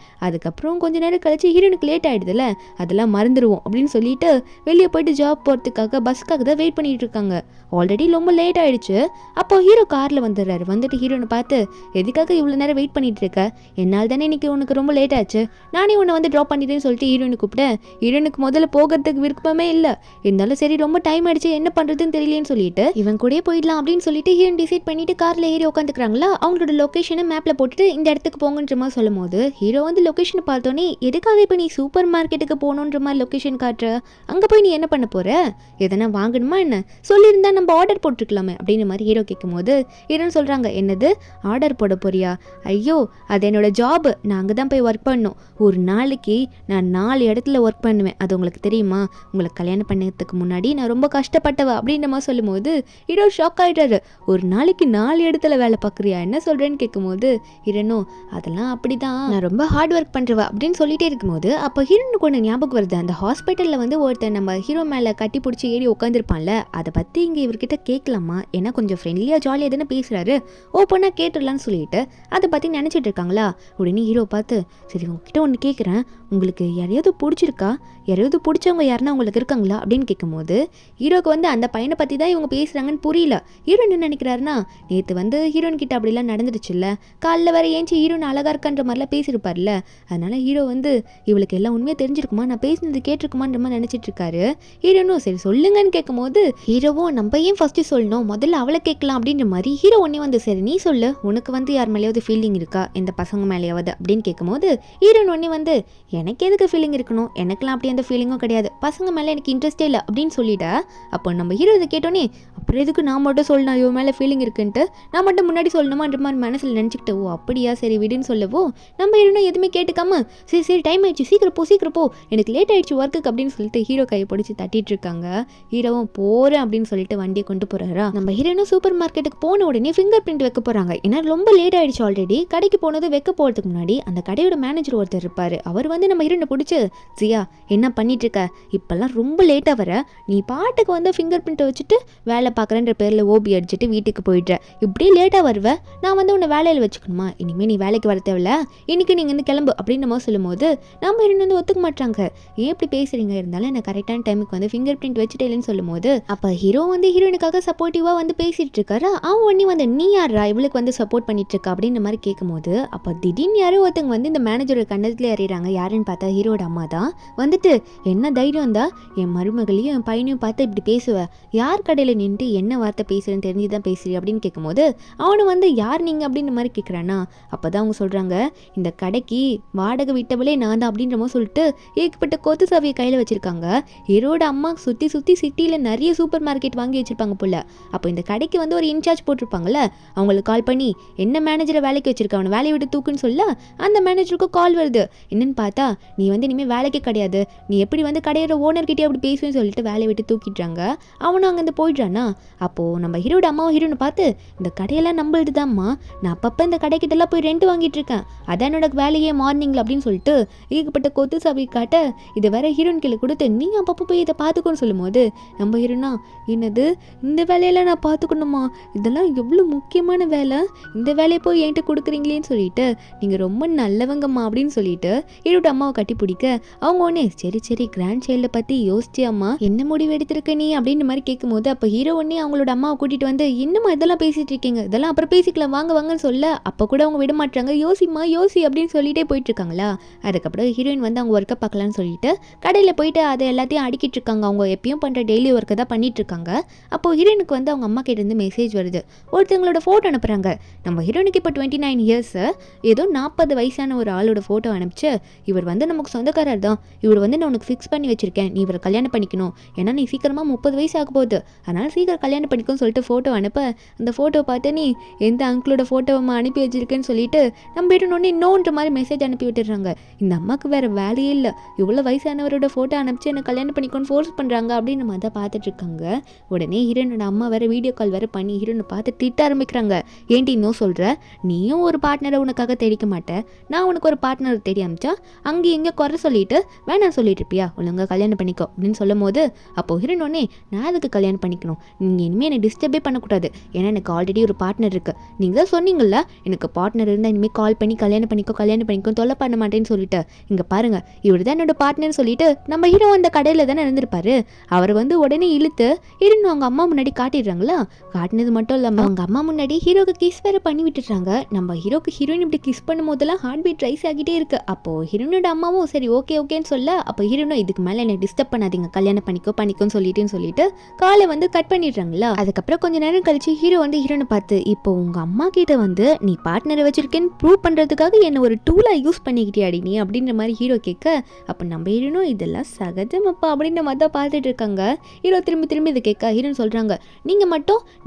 அதுக்கப்புறம் கொஞ்ச நேரம் கழிச்சு ஹீரோனுக்கு லேட் ஆயிடுதுல, அதெல்லாம் மறந்துடுவோம் அப்படின்னு சொல்லிட்டு வெளியே போயிட்டு ஜாப் போகிறதுக்காக பஸ்ஸுக்காக தான் வெயிட் பண்ணிட்டு இருக்காங்க. ஆல்ரெடி ரொம்ப லேட் ஆயிடுச்சு. அப்போ ஹீரோ காரில் வந்துடுறாரு. வந்துட்டு ஹீரோனை பார்த்து எதுக்காக இவ்வளோ நேரம் வெயிட் பண்ணிட்டு இருக்க, என்னால் தானே இன்னைக்கு உனக்கு ரொம்ப லேட் ஆச்சு, நானே உன்னை வந்து ட்ராப் பண்ணிட்டேன்னு சொல்லிட்டு ஹீரோனை கூப்பிட்டேன். ஹீரோனுக்கு முதல்ல போகிறதுக்கு விருப்பமே இல்லை, இருந்தாலும் சரி ரொம்ப டைம் ஆயிடுச்சு என்ன பண்ணுறதுன்னு தெரியலேன்னு சொல்லிட்டு இவன் கூட போயிடலாம் அப்படின்னு சொல்லிட்டு ஹீரோன் டிசைட் பண்ணிட்டு காரில் ஏறி உட்காந்துக்கிறாங்களா. அவங்களோட லொக்கேஷனை மேப்பில் போட்டுட்டு இந்த இடத்துக்கு போங்கன்ற மாதிரி சொல்லும் போது ஹீரோ வந்து லொக்கேஷனை பார்த்தோன்னே எதுக்காக இப்போ நீ சூப்பர் மார்க்கெட்டுக்கு போகணுன்ற மாதிரி லொக்கேஷன் காட்டுற, அங்கே போய் நீ என்ன பண்ண போகிற, வர, எதனா வாங்கணுமா என்ன, சொல்லியிருந்தா நம்ம ஆர்டர் போட்டுருக்கலாமே அப்படின்ற மாதிரி ஹீரோ கேட்கும்போது ஹீரோன்னு சொல்கிறாங்க, என்னது ஆர்டர் போட போறியா, ஐயோ அது என்னோட ஜாபு, நான் அங்கே தான் போய் ஒர்க் பண்ணணும், ஒரு நாளைக்கு நான் 4 இடத்துல ஒர்க் பண்ணுவேன், அது உங்களுக்கு தெரியுமா, உங்களுக்கு கல்யாணம் பண்ணதுக்கு முன்னாடி நான் ரொம்ப கஷ்டப்பட்டவ அப்படின்ற மாதிரி சொல்லும்போது ஹீரோ ஷாக் ஆகிட்டாரு. ஒரு நாளைக்கு 4 இடத்துல வேலை பார்க்குறியா, என்ன சொல்கிறேன்னு கேட்கும்போது ஹீரோனோ அதெல்லாம் அப்படிதான், நான் ரொம்ப ஹார்ட் ஒர்க் பண்ணுறவா அப்படின்னு சொல்லிட்டே இருக்கும்போது அப்போ ஹீரோனுக்கு ஒன்று ஞாபகம் வருது. அந்த ஹாஸ்பிட்டலில் வந்து ஒருத்தர் நம்ம ஹீரோ மேலே கட்டி பிடிச்சி ஏறி உட்காந்துருப்பான்ல, அதை பற்றி இங்கே இவர்கிட்ட கேட்கலாமா, ஏன்னா கொஞ்சம் ஃப்ரெண்ட்லியாக ஜாலியாக தானே பேசுகிறாரு, ஓப்பனாக கேட்டுடலான்னு சொல்லிட்டு அதை பற்றி நினச்சிட்டு இருக்காங்களா. உடனே ஹீரோ பார்த்து, சரி உங்ககிட்ட ஒன்று கேட்குறேன், உங்களுக்கு யாரையாவது பிடிச்சிருக்கா, யாரையாவது பிடிச்சவங்க யாருன்னா உங்களுக்கு இருக்காங்களா அப்படின்னு கேட்கும்போது ஹீரோக்கு வந்து அந்த பையனை பற்றி தான் இவங்க பேசுகிறாங்கன்னு புரியல. ஹீரோ என்ன நினைக்கிறாருன்னா, நேற்று வந்து ஹீரோன் கிட்ட அப்படிலாம் நடந்துடுச்சுல்ல, காலைல வேற ஏஞ்சி ஹீரோன் அழகா இருக்கான்ற மாதிரிலாம் பேசியிருப்பார்ல, அதனால ஹீரோ வந்து இவளுக்கு எல்லாம் உண்மையாக தெரிஞ்சிருக்குமா, நான் பேசினது கேட்டிருக்குமான்ற மாதிரி நினச்சிட்டு இருக்காரு. ஹீரோனும் சரி சொல்லுங்கன்னு கேட்கும்போது ஹீரோவும் நம்ம ஏன் ஃபர்ஸ்ட் சொல்லணும், முதல்ல அவளை கேட்கலாம் அப்படின்ற மாதிரி ஹீரோ ஒன்னே வந்து சரி நீ சொல்லு, உனக்கு வந்து யார் மேலேயாவது ஃபீலிங் இருக்கா, இந்த பசங்க மேலேயாவது அப்படின்னு கேட்கும்போது ஹீரோன் ஒன்னே வந்து எனக்கு எதுக்கு ஃபீலிங் இருக்கணும், எனக்குலாம் அப்படி எந்த ஃபீலிங்கும் கிடையாது, பசங்க மேலே எனக்கு இன்ட்ரெஸ்டே இல்லை அப்படின்னு சொல்லிட்டா. அப்போ நம்ம ஹீரோ இதை கேட்டோன்னே அப்புறம் எதுக்கு நான் மட்டும் சொல்லணும் இவன் மேலே ஃபீலிங் இருக்குன்ட்டு, நான் மட்டும் முன்னாடி சொல்லணுமான்ற மாதிரி மனசில் நினச்சிக்கிட்டு, ஓ அப்படியா சரி விடுன்னு சொல்லவோ நம்ம ஹீரோனும் எதுவுமே கேட்டுக்காம சரி சரி டைம் ஆயிடுச்சு சீக்கிரம் போ எனக்கு லேட் ஆயிடுச்சு ஒர்க்குக்கு அப்படின்னு சொல்லிட்டு ஹீரோ கையை பிடிச்சி தட்டிட்டு இருக்காங்க. ஹீரோவும் போகிறேன் அப்படின்னு சொல்லிட்டு வண்டியை கொண்டு போகிறாரா. நம்ம ஹீரோனும் சூப்பர் மார்க்கெட்டுக்கு போன உடனே ஃபிங்கர் பிரிண்ட் வைக்க போகிறாங்க. ஏன்னா ரொம்ப லேட் ஆயிடுச்சு ஆல்ரெடி. கடைக்கு போனது வைக்க போகிறதுக்கு முன்னாடி அந்த கடையோட மேனேஜர் ஒருத்தர் இருப்பார், அவர் வந்து நம்ம ஹீரோனை பிடிச்சி, ஜியா என்ன பண்ணிட்டு இருக்க, இப்போல்லாம் ரொம்ப லேட்டாக வர, நீ பாட்டுக்கு வந்து ஃபிங்கர் பிரிண்ட்டை வச்சுட்டு வேலை பார்க்குறேன்ற பேரில் ஓபி அடிச்சுட்டு வீட்டுக்கு போயிடுற, இப்படி லேட்டாக வருவேன், நான் வந்து உன்னை வேலையில் வச்சுக்கணுமா, இனிமேல் நீ வேலைக்கு வர தேவையில்ல, இன்னைக்கு நீங்கள் வந்து கிளம்பு அப்படின்னு நம்ம சொல்லும்போது நம்ம ஹீரோன் வந்து ஒத்துக்க மாட்டாங்க. ஏன் இப்படி பேசுறீங்க, இருந்தாலும் எனக்கு கரெக்டான டைமுக்கு வந்து ஃபிங்கர் பிரிண்ட் வச்சுட்டே இல்லைன்னு சொல்லும்போது அப்போ ஹீரோ வந்து ஹீரோனுக்காக சப்போர்ட்டிவாக வந்து பேசிட்டு இருக்காரு. அவன் ஒன்னே வந்து நீ யாரா இவளுக்கு வந்து சப்போர்ட் பண்ணிட்டு இருக்கா அப்படின்ற மாதிரி கேட்கும்போது அப்போ திடீர்னு யாரோ ஒருத்தங்க வந்து இந்த மேனேஜரோட கண்ணத்துல ஏறிடுறாங்க. யாருன்னு பார்த்தா ஹீரோட அம்மா தான் வந்துட்டு, என்ன தைரியம் தான் என் மருமகளையும் என் பையனையும் பார்த்து இப்படி பேசுவ, யார் கடையில் நின்று என்ன வார்த்தை பேசுறேன்னு தெரிஞ்சுதான் பேசுறீ அப்படின்னு கேட்கும்போது அவனு வந்து யார் நீங்க அப்படின்ற மாதிரி கேட்குறானா. அப்போதான் அவங்க சொல்றாங்க, இந்த கடைக்கு வாடகை விட்டவளே நான் தான் அப்படின்ற மாதிரி சொல்லிட்டு ஏகப்பட்ட கொத்து சாவியை கையில் வச்சிருக்காங்க. ஹீரோட அம்மா சுற்றி சிட்டியில் நிறைய சூப்பர் மார்க்கெட் வாங்கி வச்சிருப்பாங்க போல. அப்போ இந்த கடைக்கு வந்து ஒரு இன்சார்ஜ் போட்டிருப்பாங்கல்ல, அவங்களுக்கு கால் பண்ணி என்ன மேனேஜரை வேலைக்கு வச்சிருக்க, அவனை வேலையை விட்டு தூக்குன்னு சொல்ல அந்த மேனேஜருக்கு கால் வருது. என்னன்னு பார்த்தா நீ வந்து இனிமேல் வேலைக்கு கிடையாது, நீ எப்படி வந்து கடையோட ஓனர்கிட்டே அப்படி பேசுவேன்னு சொல்லிட்டு வேலையை விட்டு தூக்கிடுறாங்க. அவனும் அங்கேருந்து போயிடுறானா. அப்போது நம்ம ஹீரோட அம்மாவும் ஹீரோனை பார்த்து, இந்த கடையெல்லாம் நம்மளுது தான்மா, நான் அப்பப்போ இந்த கடைக்கிட்டெல்லாம் போய் ரெண்ட் வாங்கிட்டு இருக்கேன், அதான் என்னோட வேலையே மார்னிங்கில் அப்படின்னு சொல்லிட்டு ஏகப்பட்ட கொத்து சாவி காட்ட இதை வேற ஹீரோன் கீழே கொடுத்து நீ அப்பப்போ போய் இதை பார்த்துக்கோன்னு சொல்லும்போது நம்ம ஹீரோனா, என்னது இந்த வேலையெல்லாம் நான் பார்த்துக்கணுமா, இதெல்லாம் எவ்வளோ முக்கியமான வேலை, இந்த வேலையை போய் என்கிட்ட கொடுக்குறீங்களேன்னு சொல்லிட்டு நீங்கள் ரொம்ப நல்லவங்கம்மா அப்படின்னு சொல்லிட்டு ஹீரோட அம்மாவை கட்டி பிடிக்க அவங்க ஒன்னே சரி கிராண்ட் சைல்டை பற்றி யோசிச்சியாம்மா, என்ன முடிவு எடுத்திருக்க நீ அப்படின்ற மாதிரி கேட்கும்போது அப்போ ஹீரோ ஒன்னே அவங்களோட அம்மாவை கூட்டிகிட்டு வந்து என்னம்மா இதெல்லாம் பேசிகிட்டு இருக்கீங்க, இதெல்லாம் அப்புறம் பேசிக்கலாம் வாங்கன்னு சொல்ல அப்போ கூட அவங்க விட மாட்டாங்க, யோசி அப்படின்னு சொல்லிட்டே போயிட்டு இருக்காங்களா. அதுக்கப்புறம் ஹீரோயின் வந்து அவங்க ஒர்க்கை பார்க்கலான்னு சொல்லிட்டு கடையில் போயிட்டு அதை எல்லாத்தையும் அடிக்கிட்டு இருக்காங்க. அவங்க எப்பயும் பண்ணுற டெய்லி ஒர்க்கை தான் பண்ணிட்டு இருக்காங்க. அப்போது ஹீரோயினுக்கு வந்து அவங்க அம்மா கிட்டேருந்து மெசேஜ் வருது, ஒருத்தவங்களோட ஃபோட்டோ அனுப்புகிறாங்க. நம்ம ஹீரோனுக்கு இப்போ 29 இயர்ஸ், ஏதோ 40 வயசான ஒரு ஆளோட ஃபோட்டோ அனுப்பிச்சு, இவர் வந்து நமக்கு சொந்தக்காரர் தான், இவர் வந்து நான் உனக்கு ஃபிக்ஸ் பண்ணி வச்சிருக்கேன், நீ இவரை கல்யாணம் பண்ணிக்கணும், ஏன்னா நீ சீக்கிரமாக 30 வயசு ஆக போகுது, அதனால் சீக்கிரம் கல்யாணம் பண்ணிக்கணும்னு சொல்லிட்டு ஃபோட்டோ அனுப்ப அந்த ஃபோட்டோ பார்த்து நீ எந்த அங்கிளோட ஃபோட்டோவை அனுப்பி வச்சிருக்கேன்னு சொல்லிட்டு நம்ம ஹீரோனே இன்னொன்ற மாதிரி மெசேஜ் அனுப்பி விட்டுடுறாங்க. இந்த அம்மாவுக்கு வேறு வேலையே இல்லை, இவ்வளோ வயசானவரோட ஃபோட்டோ அனுப்பிச்சு என்னை கல்யாணம் பண்ணிக்கணும்னு ஃபோர்ஸ் பண்ணுறாங்க அப்படின்னு நம்ம தான் பார்த்துட்டு இருக்காங்க. உடனே ஹீரோனோட அம்மா வேறு வீடியோ கால் வேறு பண்ணி ஹீரோனை பார்த்து திட்ட ஆரம்பிக்கிறாங்க. ஏன்டி இன்னும் சொல்கிற, நீயும் ஒரு பார்ட்னரை உனக்காக தெரிவிக்க மாட்டேன், நான் உனக்கு ஒரு பார்ட்னர் தெரிய அமிச்சா அங்கே எங்கே குறை சொல்லிட்டு வேணாம் சொல்லிட்டு இருப்பியா, ஒழுங்காக கல்யாணம் பண்ணிக்கோ அப்படின்னு சொல்லும் போது அப்போ ஹீரோனே நான் அதுக்கு கல்யாணம் பண்ணிக்கணும், நீங்கள் இனிமேல் என்னை டிஸ்டர்பே பண்ணக்கூடாது, ஏன்னா எனக்கு ஆல்ரெடி ஒரு பார்ட்னர் இருக்குது, நீங்கள் தான் சொன்னீங்கல்ல எனக்கு பார்ட்னர் இருந்தால் இனிமேல் கால் பண்ணி கல்யாணம் பண்ணிக்கோ தொல்லை பண்ண மாட்டேன்னு சொல்லிட்டு இங்கே பாருங்க இவர் தான் என்னோட பார்ட்னர்னு சொல்லிட்டு நம்ம ஹீரோ அந்த கடையில் தானே இருந்திருப்பாரு. அவர் வந்து உடனே இழுத்து ஹீரோன் அவங்க அம்மா முன்னாடி காட்டிடுறாங்களா. காட்டினது மட்டும் இல்லாமல் அவங்க அம்மா முன்னாடி ஹீரோக்கு கிஸ் வேற பண்ணி விட்டுறாங்க. நம்ம ஹீரோக்கு ஹீரோயின் இப்படி கிஸ் பண்ணும் போதெல்லாம் ஹார்ட் பீட் ரைஸ் ஆகிட்டே இருக்கு. அப்போ ஹீரோனோட அம்மாவும் சரி ஓகேன்னு சொல்ல அப்போ ஹீரோனும் இதுக்கு மேலே என்னை டிஸ்டர்ப் பண்ணாதீங்க, கல்யாணம் பண்ணிக்கோன்னு சொல்லிட்டு காலை வந்து கட் பண்ணிடுறாங்களா. அதுக்கப்புறம் கொஞ்ச நேரம் கழிச்சு ஹீரோ வந்து ஹீரோனை பார்த்து, இப்போ உங்க அம்மா கிட்ட வந்து நீ பார்ட்னரை வச்சிருக்கேன்னு ப்ரூவ் பண்றதுக்காக என்ன ஒரு டூலா யூஸ் பண்ணிக்கிட்டியாடி நீ அப்படின்ற மாதிரி ஹீரோ கேட்க அப்போ நம்ம ஹீரோனும் இதெல்லாம் சகஜமப்பா அப்படின்ற மாதிரி தான் பார்த்துட்டு இருக்காங்க. ஹீரோ திரும்பி திரும்பி இதை கேட்க ஹீரோன்னு சொல்கிறாங்க,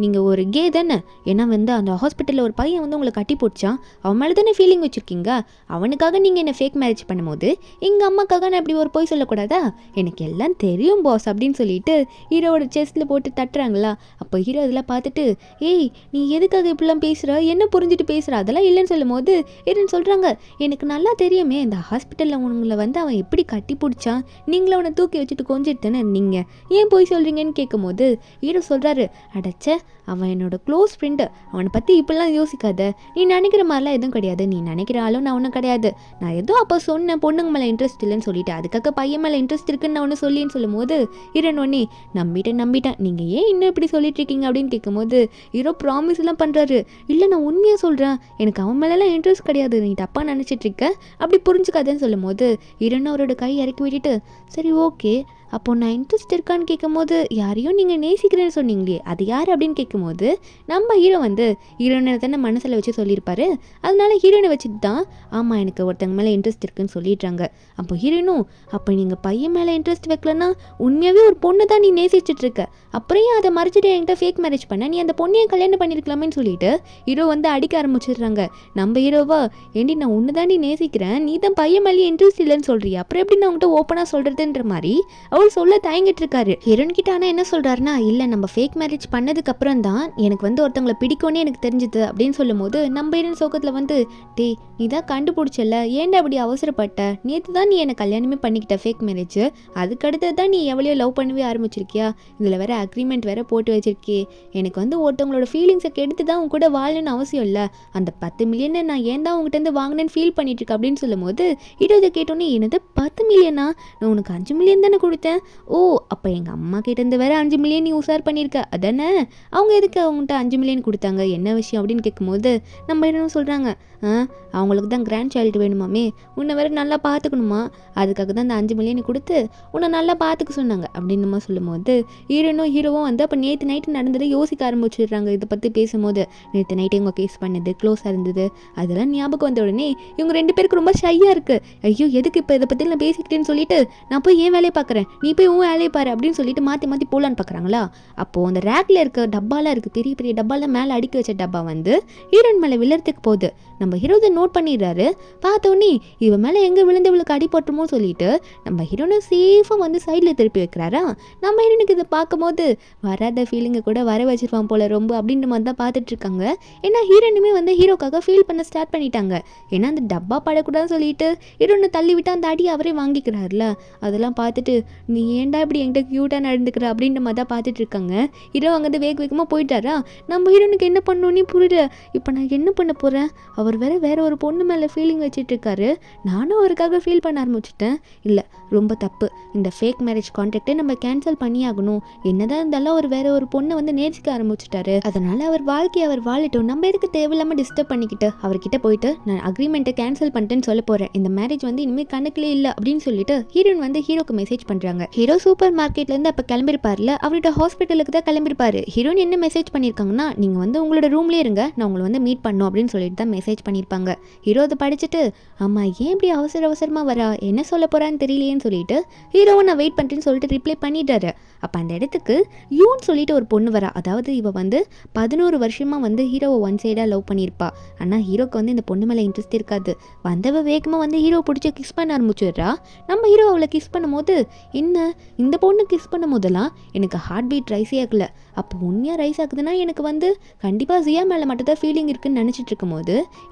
நீங்கள் ஒரு கே தானே, ஏன்னா வந்து அந்த ஹாஸ்பிட்டலில் ஒரு பையன் வந்து உங்களை கட்டி போட்டான், அவன் மேலே தானே ஃபீலிங் வச்சுருக்கீங்க, அவனுக்காக நீங்கள் என்ன ஃபேக் மேரேஜ் பண்ணும்போது எங்கள் அம்மாக்காக நான் இப்படி ஒரு பொய் சொல்லக்கூடாதா, எனக்கு எல்லாம் தெரியும் பாஸ் அப்படின்னு சொல்லிட்டு ஹீரோவோட செஸ்ட்டில் போட்டு தட்டுறாங்களா. அப்போ ஹீரோ இதெல்லாம் பார்த்துட்டு, ஏய் நீ எதுக்காக இப்படிலாம் பேசுகிற, என்ன புரிஞ்சுட்டு பேசுகிற, அதெல்லாம் இல்லைன்னு சொல்லும் போது ஹீரோன்னு சொல்கிறாங்க, எனக்கு நல்லா தெரியுமே இந்த ஹாஸ்பிட்டலில் உங்களை வந்து அவன் எப்படி கட்டி பிடிச்சான், நீங்களும் அவனை தூக்கி வச்சுட்டு கொஞ்சிட்டு தானே இருந்தீங்க, ஏன் போய் சொல்கிறீங்கன்னு கேட்கும்போது ஹீரோ சொல்கிறாரு, அடச்ச அவன் என்னோட க்ளோஸ் ஃப்ரெண்டு, அவனை பற்றி இப்படிலாம் யோசிக்காத, நீ நினைக்கிற மாதிரிலாம் எதுவும் கிடையாது, நீ நினைக்கிற ஆளும் நான் ஒன்றும் கிடையாது, நான் ஏதோ அப்போ சொன்னேன் பொண்ணுங்க மேலே இன்ட்ரெஸ்ட் இல்லைன்னு சொல்லிட்டு அதுக்காக பையன் மேலே இன்ட்ரெஸ்ட் இருக்குன்னு நான் ஒன்று சொல்லின்னு சொல்லும் போது ஹீரோன் ஒன்னே நம்பிட்டேன் நீங்கள் ஏன் இன்னும் இப்படி சொல்லிட்டு இருக்கீங்க அப்படின்னு கேட்கும்போது ஹீரோ ப்ராமிஸ் எல்லாம் பண்ணுறாரு, இல்லை நான் உண்மையாக சொல்கிறேன், எனக்கு அவன் மேலெல்லாம் இன்ட்ரெஸ்ட் கிடையாது, நீ தப்பாக நினச்சிட்டு இருக்க, அப்படி புரிஞ்சுக்காதேன்னு சொல்லும் போது ஹீரோன் அவரோட கை இறக்கி விட்டுட்டு, சரி ஓகே அப்போ நான் இன்ட்ரெஸ்ட் இருக்கான்னு கேட்கும்போது யாரையும் நீங்கள் நேசிக்கிறேன்னு சொன்னீங்களே அது யார் அப்படின்னு கேட்கும்போது நம்ம ஹீரோ வந்து ஹீரோனை தானே மனசில் வச்சு சொல்லியிருப்பாரு, அதனால ஹீரோனை வச்சுட்டு தான் ஆமாம் எனக்கு ஒருத்தங்க மேலே இன்ட்ரெஸ்ட் இருக்குன்னு சொல்லிடுறாங்க. அப்போ ஹீரோனும், அப்போ நீங்கள் பையன் மேலே இன்ட்ரெஸ்ட் வைக்கலன்னா உண்மையாகவே ஒரு பொண்ணு தான் நீ நேசிச்சுட்டு இருக்க, அப்புறம் அதை மறைச்சிட்டு என்கிட்ட ஃபேக் மேரேஜ் பண்ண, நீ அந்த பொண்ணையும் கல்யாணம் பண்ணியிருக்கலாமேன்னு சொல்லிட்டு ஹீரோ வந்து அடிக்க ஆரம்பிச்சிடுறாங்க. நம்ம ஹீரோவா, ஏண்டி நான் ஒன்று தாண்டி நேசிக்கிறேன், நீ தான் பையன் மேலே இன்ட்ரெஸ்ட் இல்லைன்னு சொல்கிறியா, அப்புறம் எப்படி நான் உங்கள்கிட்ட ஓப்பனாக சொல்கிறதுன்ற மாதிரி அவர் சொல்ல தயங்கிட்டு இருக்காரு. ஹீரோன் கிட்ட ஆனால் என்ன சொல்கிறாருன்னா, இல்லை நம்ம ஃபேக் மேரேஜ் பண்ணதுக்கு அப்புறம் தான் எனக்கு வந்து ஒருத்தவங்களை பிடிக்கும்னு எனக்கு தெரிஞ்சுது அப்படின்னு சொல்லும் போது நம்ம ஹீரோன் சோகத்தில் வந்து, டே நீ தான் கண்டுபிடிச்சல, ஏன்டா அப்படி அவசரப்பட்ட, நேற்று தான் நீ என்னை கல்யாணமே பண்ணிக்கிட்ட ஃபேக் மேரேஜ், அதுக்கடுத்து தான் நீ எவ்வளோ லவ் பண்ணவே ஆரம்பிச்சிருக்கியா, இதில் வேற அக்ரிமெண்ட் வேற போட்டு வச்சிருக்கே, எனக்கு வந்து ஒருத்தவங்களோட ஃபீலிங்ஸை கெடுத்து தான் உங்க கூட வாழணும்னு அவசியம் இல்லை, அந்த 10 மில்லியனை நான் ஏன் தான் உங்ககிட்ட வாங்கினேன்னு ஃபீல் பண்ணிட்டு இருக்க அப்படின்னு சொல்லும் போது ஹீரோ இதை கேட்டோன்னே, என்னது 10 மில்லியனா, நான் உனக்கு 5 மில்லியன் தானே கொடுத்தேன், ஓ அப்போ எங்கள் அம்மா கிட்டேருந்து வேற 5 மில்லியன் நீ உசார் பண்ணியிருக்க அதானே, அவங்க எதுக்கு அவங்ககிட்ட 5 மில்லியன் கொடுத்தாங்க, என்ன விஷயம் அப்படின்னு கேட்கும்போது நம்ம என்ன சொல்கிறாங்க, அவங்களுக்கு தான் கிராண்ட் சைல்டு வேணுமாமே, உன்னை வேற நல்லா பார்த்துக்கணுமா, அதுக்காக தான் அந்த 5 மில்லியன் கொடுத்து உன்னை நல்லா பார்த்துக்க சொன்னாங்க அப்படின்னு நம்ம சொல்லும் போது ஹீரோவும் வந்து அப்போ நேற்று நைட்டு நடந்ததை யோசிக்க ஆரம்பிச்சிடுறாங்க. இதை பற்றி பேசும்போது நேற்று நைட்டு இவங்க கேஸ் பண்ணது க்ளோஸாக இருந்தது அதெல்லாம் ஞாபகம் வந்த உடனே இவங்க 2 பேருக்கு ரொம்ப ஷையாக இருக்குது, ஐயோ எதுக்கு இப்போ இதை பற்றி நான் பேசிக்கிட்டேன்னு சொல்லிட்டு நான் போய் ஏன் வேலையை பார்க்குறேன், நீ போய் உன் வேலையை பாரு அப்படின்னு சொல்லிட்டு மாற்றி போகலான்னு பார்க்குறாங்களா. அப்போது அந்த ரேக்கில் இருக்க டப்பாலாம் இருக்குது, பெரிய பெரிய டப்பாலாம் மேலே அடுக்கி வச்ச டப்பா வந்து ஹீரோயின் மேலே விழுறதுக்கு போகுது. நம்ம ஹீரோ இதை நோட் பண்ணிடுறாரு. பார்த்தோன்னே இவன் மேலே எங்கே விழுந்து இவளுக்கு அடிபட்டுமோ சொல்லிட்டு நம்ம ஹீரோனை சேஃபாக வந்து சைடில் திருப்பி வைக்கிறாரா. நம்ம ஹீரோனுக்கு இதை பார்க்கும்போது வராத ஃபீலிங்கை கூட வர வச்சிருப்பான் போல ரொம்ப அப்படின்ற மாதிரி தான் பார்த்துட்டு இருக்காங்க. ஏன்னா ஹீரோனுமே வந்து ஹீரோக்காக ஃபீல் பண்ண ஸ்டார்ட் பண்ணிட்டாங்க. ஏன்னா அந்த டப்பா படக்கூடாதுன்னு சொல்லிட்டு ஹீரோனை தள்ளி விட்டு அந்த அடி அவரே வாங்கிக்கிறாருல. அதெல்லாம் பார்த்துட்டு நீ ஏன்டா இப்படி என்கிட்ட க்யூட்டாக நடந்துக்கிற அப்படின்ற மாதிரி தான் பார்த்துட்டு இருக்காங்க. ஹீரோ அங்கேருந்து வேகமாக போயிட்டாரா. நம்ம ஹீரோனுக்கு என்ன பண்ணணுன்னே புரியல. இப்போ நான் என்ன பண்ண போகிறேன், அவர் வேற ஒரு பொண்ணு மேலே ஃபீலிங் வச்சுட்டு இருக்காரு, நானும் அவருக்காக ஃபீல் பண்ண ஆரம்பிச்சிட்டேன். இல்லை ரொம்ப தப்பு, இந்த ஃபேக் மேரேஜ் கான்ட்ராக்டை நம்ம கேன்சல் பண்ணி ஆகணும். என்னதான் இருந்தாலும் அவர் வேற ஒரு பொண்ணை வந்து நேசிக்க ஆரம்பிச்சிட்டாரு, அதனால அவர் வாழ்க்கையை அவர் வாழட்டும், நம்ம எதுக்கு தேவையில்லாமல் டிஸ்டர்ப் பண்ணிக்கிட்டு அவர்கிட்ட போயிட்டு நான் அக்ரிமெண்ட்டை கேன்சல் பண்ணிட்டேன்னு சொல்ல போகிறேன், இந்த மேரேஜ் வந்து இனிமேல் கணக்கிலே இல்லை அப்படின்னு சொல்லிட்டு ஹீரோயின் வந்து ஹீரோக்கு மெசேஜ் பண்ணுறாங்க. ஹீரோ சூப்பர் மார்க்கெட்லேருந்து அப்போ கிளம்பிருப்பார்ல, அவரோட ஹாஸ்பிட்டலுக்கு தான் கிளம்பிருப்பாரு. ஹீரோயின் என்ன மெசேஜ் பண்ணியிருக்காங்கன்னா, நீங்கள் வந்து உங்களோட ரூம்லேயே இருங்க, நான் உங்களை வந்து மீட் பண்ணோம் அப்படின்னு சொல்லிட்டு தான் மெசேஜ் பண்ணியிருப்பாங்க. ஹீரோ அதை படிச்சுட்டு அம்மா ஏன் இப்படி அவசரமாக வரா, என்ன சொல்ல போகிறான்னு தெரியலையேன்னு சொல்லிட்டு ஹீரோவை நான் வெயிட் பண்ணுறேன்னு சொல்லிட்டு ரிப்ளை பண்ணிட்டாரு. அப்போ அந்த இடத்துக்கு யூன்னு சொல்லிட்டு ஒரு பொண்ணு வரா. அதாவது இவ வந்து 11 வருஷமாக வந்து ஹீரோவை ஒன் சைடாக லவ் பண்ணியிருப்பா. ஆனால் ஹீரோக்கு வந்து இந்த பொண்ணு மேலே இன்ட்ரெஸ்ட் இருக்காது. வந்தவ வேகமாக வந்து ஹீரோ பிடிச்சி கிஸ் பண்ண ஆரம்பிச்சிடுறா. நம்ம ஹீரோ அவளை கிஸ் பண்ணும் போது என்ன இந்த பொண்ணு கிஸ் பண்ணும் போதெல்லாம் எனக்கு ஹார்ட் பீட் ரைஸே ஆகலை. அப்போ உண்மையாக ரைஸ் ஆகுதுன்னா எனக்கு வந்து கண்டிப்பாக ஜியா மேலே மட்டும் தான் ஃபீலிங் இருக்குன்னு நினச்சிட்டு இருக்கும்போது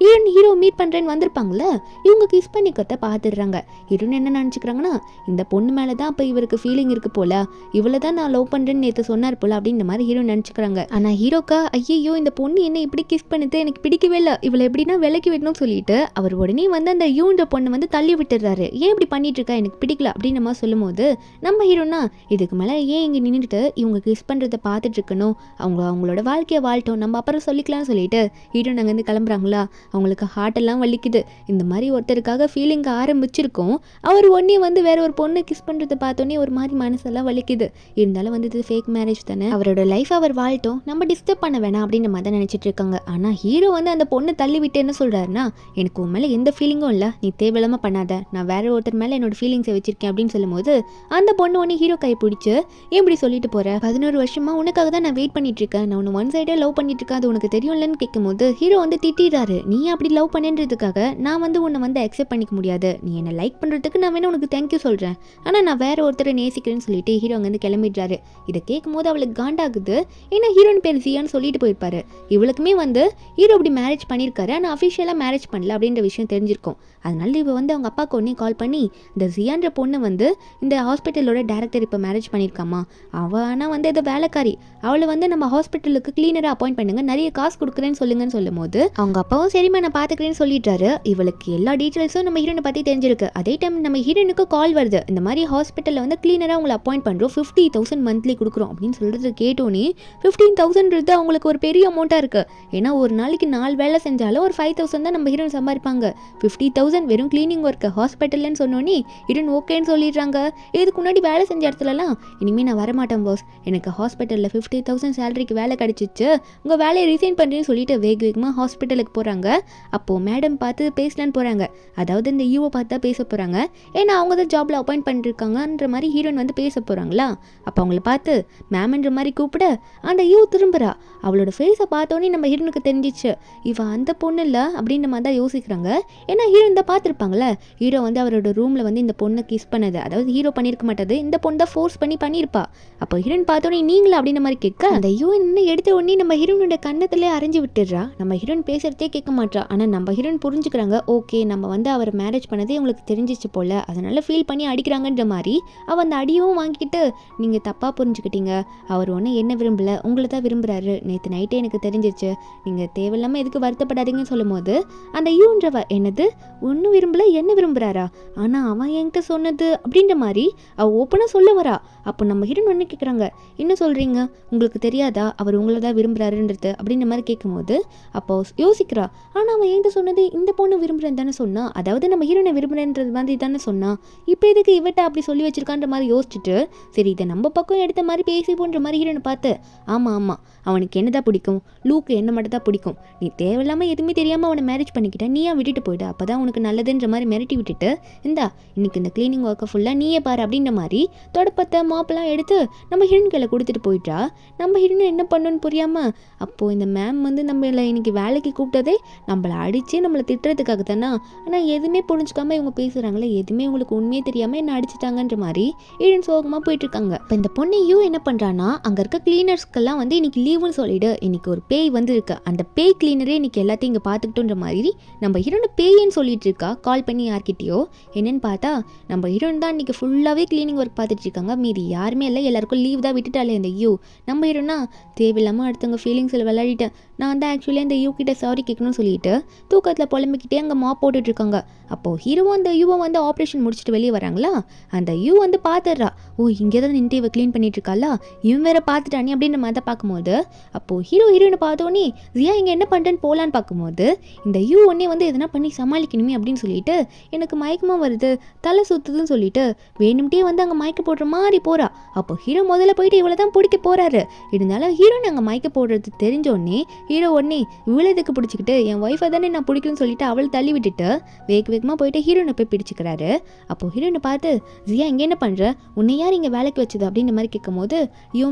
ஹீரோ மீட் பண்ணுறேன்னு வந்திருப்பாங்களே, இவங்க கிஸ் பண்ணிக்கத்தை பார்த்துடுறாங்க. ஹீரோன்னு என்ன நினச்சிக்கிறாங்கன்னா, இந்த பொண்ணு மேலே தான் அப்போ இவருக்கு ஃபீலிங் இருக்கு போல, இவளை தான் நான் லவ் பண்ணுறேன்னு நேற்று சொன்னார் போல அப்படின்ற மாதிரி ஹீரோ நினச்சிக்கிறாங்க. ஆனால் ஹீரோக்கா ஐயோ இந்த பொண்ணு என்ன இப்படி கிஸ் பண்ணுது, எனக்கு பிடிக்கவே இல்லை, இவளை எப்படின்னா விலக்கி விடணும்னு சொல்லிட்டு அவர் உடனே வந்து அந்த யூன்ற பொண்ணை வந்து தள்ளி விட்டுறாரு. ஏன் இப்படி பண்ணிட்டு இருக்கா, எனக்கு பிடிக்கல அப்படின்னு நம்ம சொல்லும் போது நம்ம ஹீரோனா இதுக்கு மேலே ஏன் இங்கே நின்றுட்டு இவங்க கிஸ் பண்ணுறதை பார்த்துட்டு இருக்கணும், அவங்களோட வாழ்க்கையை வாழ்த்தோம், நம்ம அப்புறம் சொல்லிக்கலாம்னு சொல்லிட்டு ஹீரோ அங்கேருந்து கிளம்புறாங்களா. அவங்களுக்கு ஹார்ட் எல்லாம் வலிக்குது. இந்த மாதிரி ஒருத்தருக்காக ஃபீலிங் ஆரம்பிச்சிருக்கோம். அவர் ஒன்னே வந்து வேற ஒரு பொண்ணு கிஸ் பண்ணுறதை பார்த்தோன்னே ஒரு மாதிரி மனசெல்லாம் வலிக்குது. இருந்தாலும் வந்து இது ஃபேக் மேரேஜ் தானே, அவரோட லைஃப் அவர் வாழ்ட்டும், நம்ம டிஸ்டர்ப் பண்ண வேணாம் அப்படின்ற மாதிரி தான் நினச்சிட்டு இருக்காங்க. ஆனால் ஹீரோ வந்து அந்த பொண்ணு தள்ளி விட்டு என்ன சொல்கிறாருன்னா, எனக்கு உன் மேலே எந்த ஃபீலிங்கும் இல்லை, நீ தேவையில்லாமல் பண்ணாத, நான் வேற ஒருத்தர் மேலே என்னோட ஃபீலிங்ஸை வச்சிருக்கேன் அப்படின்னு சொல்லும்போது அந்த பொண்ணு ஒன்று ஹீரோ கை பிடிச்சி எப்படி சொல்லிட்டு போற, 11 வருஷமா உனக்காக தான் நான் வெயிட் பண்ணிட்டு இருக்கேன், நான் உன்னை ஒன் சைடாக லவ் பண்ணிட்டு இருக்கேன், அது உனக்கு தெரியும்லன்னு கேட்கும்போது ஹீரோ வந்து திட்டிடுறாரு. நீ அப்படி லவ் பண்ணுன்றதுக்காக நான் வந்து உன்னை வந்து அக்செப்ட் பண்ணிக்க முடியாது, நீ என்னை லைக் பண்ணுறதுக்கு நான் வேணா உனக்கு தேங்க்யூ சொல்கிறேன், ஆனால் நான் வேற ஒருத்தரை நேசிக்கிறேன்னு சொல்லிட்டு ஹீரோ அங்கேருந்து கிளம்பிடுறாரு. இதை கேட்கும்போது அவளுக்கு காண்டாகுது. ஏன்னா ஹீரோயின் பேர் ஜியான்னு சொல்லிட்டு போயிருப்பாரு. இவளுக்குமே வந்து ஹீரோ இப்படி மேரேஜ் பண்ணியிருக்காரு, ஆனால் அஃபிஷியலாக மேரேஜ் பண்ணல அப்படின்ற விஷயம் தெரிஞ்சிருக்கும். அதனால இவ வந்து அவங்க அப்பாவுக்கு ஒன்னே கால் பண்ணி, இந்த ஜியான்ற பொண்ணு வந்து இந்த ஹாஸ்பிட்டலோட டேரக்டர் இப்போ மேரேஜ் பண்ணியிருக்காமா, அவள் ஆனால் வந்து ஏதோ வேலைக்காரி, அவளை வந்து நம்ம ஹாஸ்பிட்டலுக்கு கிளீனராக அப்பாயிண்ட் பண்ணுங்க, நிறைய காசு கொடுக்குறேன்னு சொல்லுங்கன்னு சொல்லும் போது அவங்க அப்பாவும் சரிம்மா நான் பார்த்துக்கிறேன்னு சொல்லிட்டாரு. இவளுக்கு எல்லா டீட்டெயில்ஸும் நம்ம ஹீரோனை பற்றி தெரிஞ்சிருக்கு. அதே டைம் நம்ம ஹீரோனுக்கு கால் வருது, இந்த மாதிரி ஹாஸ்பிட்டலில் வந்து கிளீனராக உங்களை அப்பாயிண்ட் பண்ணுறோம், 50,000 மந்த்லி கொடுக்குறோம் அப்படின்னு சொல்கிறது கேட்டோன்னே 15,000 அவங்களுக்கு ஒரு பெரிய அமௌண்ட்டாக இருக்குது. ஏன்னா ஒரு நாளைக்கு 4 வேலை செஞ்சாலும் ஒரு 5,000 தான் நம்ம ஹீரோன் சம்பாதிப்பாங்க. 50,000 வெறும் கிளீனிங் ஒர்க்கு ஹாஸ்பிட்டல்னு சொன்னோன்னே ஹீரோன் ஓகேன்னு சொல்லிடுறாங்க. இதுக்கு முன்னாடி வேலை செஞ்ச இடத்துலலாம் இனிமேல் நான் வரமாட்டேன் பாஸ், எனக்கு ஹாஸ்பிட்டலில் 50,000 சேலரிக்கு வேலை கிடச்சிச்சு, உங்கள் வேலையை ரிசைன் பண்ணுறேன்னு சொல்லிட்டு வேகமாக ஹாஸ்பிட்டலுக்கு போகிறாங்க. அப்போது மேடம் பார்த்து பேசலான்னு போகிறாங்க, அதாவது இந்த யூவை பார்த்து தான் பேச போகிறாங்க. ஏன்னா அவங்க தான் ஜாபில் அப்பாயிண்ட் பண்ணிருக்காங்கன்ற மாதிரி ஹீரோயின் வந்து பேச போகிறாங்களா. அப்போ அவங்கள பார்த்து மேம்ன்ற மாதிரி கூப்பிட அந்த யூ திரும்புகிறா. அவளோட ஃபேஸை பார்த்தோன்னே நம்ம ஹீரோனுக்கு தெரிஞ்சிச்சு இவன் அந்த பொண்ணு இல்லை அப்படின்ற மாதிரி தான் யோசிக்கிறாங்க. ஏன்னா ஹீரோயின் தான் பார்த்துருப்பாங்களே, ஹீரோ வந்து அவரோட ரூமில் வந்து இந்த பொண்ணை கிஸ் பண்ணது, அதாவது ஹீரோ பண்ணியிருக்க மாட்டாது, இந்த பொண்ணு தான் ஃபோர்ஸ் பண்ணியிருப்பா. அப்போ ஹீரோயின் பார்த்தோன்னே நீங்களா அப்படின்ற மாதிரி கேட்க அந்த யூ என்ன எடுத்த உடனே நம்ம ஹீரோனோட கண்ணத்திலே அரைஞ்சு விட்டுடுறா. நம்ம ஹீரோயின் பேசுறதே கேட்க மாட்டா. ஆனால் நம்ம ஹீரோயின் புரிஞ்சுக்கிறாங்க, ஓகே நம்ம வந்து அவர் மேரேஜ் பண்ணதே உங்களுக்கு தெரிஞ்சிச்சு போல, அதனால ஃபீல் பண்ணி அடிக்கிறாங்கன்ற மாதிரி அவள் அந்த அடியும் வாங்கிட்டு நீங்கள் தப்பாக புரிஞ்சுக்கிட்டீங்க, அவர் ஒன்று என்ன விரும்பலை உங்களை தான் விரும்புகிறாரு, நேற்று நைட்டே எனக்கு தெரிஞ்சிச்சு, நீங்கள் தேவையில்லாமல் எதுக்கு வருத்தப்படாதீங்கன்னு சொல்லும் போது அந்த யூன்றவ என்னது ஒன்றும் விரும்பலை என்ன விரும்புகிறாரா, ஆனால் அவன் என்கிட்ட சொன்னது அப்படின்ற மாதிரி அவள் ஓப்பனாக சொல்ல வரா. அப்போ நம்ம ஹீரோன் ஒன்று கேட்குறாங்க, என்ன சொல்கிறீங்க உங்களுக்கு தெரியாதா அவர் உங்களை தான் விரும்புகிறாருன்றது அப்படின்ற மாதிரி கேட்கும்போது அப்போ யோசிக்கிறா. ஆனால் அவன் என்கிட்ட சொன்னது இந்த பொண்ணு விரும்புகிறேன்னு தானே சொன்னா, அதாவது நம்ம ஹீரோனை விரும்புகிறேன்றது மாதிரி தானே சொன்னா, இப்போ எதுக்கு இவட்ட அப்படி சொல்லி வச்சிருக்கான்ற மாதிரி யோசிச்சுட்டு சரி இதை நம்ம பக்கம் எடுத்த மாதிரி பேசி போன்ற மாதிரி ஹீரோனை பார்த்து ஆமாம் அவனுக்கு என்னதான் பிடிக்கும், லூக்கு என்ன மட்டும் தான் பிடிக்கும், நீ தேவையில்லாமல் எதுவுமே தெரியாமல் அவனை மேரேஜ் பண்ணிக்கிட்ட, நீயா விட்டுட்டு போயிட்டு அப்போ தான் உனக்கு நல்லதுன்ற மாதிரி மிரட்டி விட்டுட்டு இந்தா இன்னைக்கு இந்த கிளீனிங் ஒர்க்கை ஃபுல்லாக நீயே பாரு அப்படின்ற மாதிரி தொடப்பத்தை மாப்பெல்லாம் எடுத்து நம்ம ஹீரோன் கையில் கொடுத்துட்டு போயிட்டா. நம்ம ஹீரோன் என்ன பண்ணணும்னு புரியாமல் அப்போது இந்த மேம் வந்து நம்மளை இன்னைக்கு வேலைக்கு கூப்பிட்டதே நம்மளை அடித்து நம்மளை திட்டுறதுக்காக தானே, ஆனால் எதுவுமே புரிஞ்சுக்காம இவங்க பேசுகிறாங்களே, எதுவுமே உங்களுக்கு உண்மையே தெரியாமல் என்ன அடிச்சிட்டாங்கன்ற மாதிரி ஹீரோன் சோகமாக போயிட்டு இருக்காங்க. இப்போ இந்த பொண்ணு யூ என்ன பண்ணுறான்னா அங்கே இருக்க கிளீனர்ஸ்க்கெல்லாம் வந்து இன்னைக்கு லீவுன்னு சொல்லிட்டு இன்னைக்கு ஒரு பேய் வந்து இருக்கு, அந்த பேய் கிளீனரே இன்னைக்கு எல்லாத்தையும் இங்கே பார்த்துக்கிட்டோன்ற மாதிரி நம்ம ஹீரோனை பேயின்னு சொல்லிட்டு இருக்கா. கால் பண்ணி யார்கிட்டயோ என்னன்னு பார்த்தா நம்ம ஹீரோன் தான் இன்னைக்கு ஃபுல்லாகவே கிளீனிங் ஒர்க் பார்த்துட்டு இருக்காங்க, மீதி யாருமே இல்லை, எல்லாருக்கும் லீவ் தான் விட்டுட்டாலே இந்த யூ. நம்ம ஹீரோனா தேவையில்லாமல் அடுத்தவங்க ஃபீலிங்ஸில் விளையாடிட்டேன், நான் தான் ஆக்சுவலி அந்த யூ கிட்ட சாரி கேட்கணும்னு சொல்லிட்டு தூக்கத்தில் புலம்பிக்கிட்டே அங்கே மாப் போட்டுட்டு இருக்காங்க. அப்போது ஹீரோவும் அந்த யூவை வந்து ஆப்ரேஷன் முடிச்சுட்டு வெளியே வராங்களா, அந்த யூ வந்து பார்த்துடுறா, ஓ இங்கே தான் நின்று இவ க்ளீன் பண்ணிட்டு இருக்காளா, இவன் வேற பார்த்துட்டானே அப்படின்ற மாதிரி தான் பார்க்கும்போது அப்போது ஹீரோயினை பார்த்தோன்னே ஜியா இங்கே என்ன பண்ணுறேன்னு போகலான்னு பார்க்கும்போது இந்த யூ ஒன்னே வந்து எதனா பண்ணி சமாளிக்கணுமே அப்படின்னு சொல்லிட்டு எனக்கு மயக்கமாக வருது தலை சுற்றுதுன்னு சொல்லிட்டு வேணும்ட்டே வந்து அங்கே மயக்க போடுற மாதிரி போகிறா. அப்போ ஹீரோ முதல்ல போயிட்டு இவளை தான் பிடிக்க போகிறாரு. இருந்தாலும் ஹீரோன்னு அங்கே மயக்க போடுறது தெரிஞ்சோடனே ஹீரோ உடனே இவ்வளோ இதுக்கு பிடிச்சிக்கிட்டு என் ஒய்ஃபை தானே நான் பிடிக்கணும்னு சொல்லிட்டு அவளை தள்ளி விட்டுட்டு வேகமாக போயிட்டு ஹீரோனை போய் பிடிச்சிக்கிறாரு. அப்போ ஹீரோனை பார்த்து ஜியா இங்கே என்ன பண்ணுற, உன்னை யார் இங்கே வேலைக்கு வச்சது அப்படின்ற மாதிரி கேட்கும் போது யூ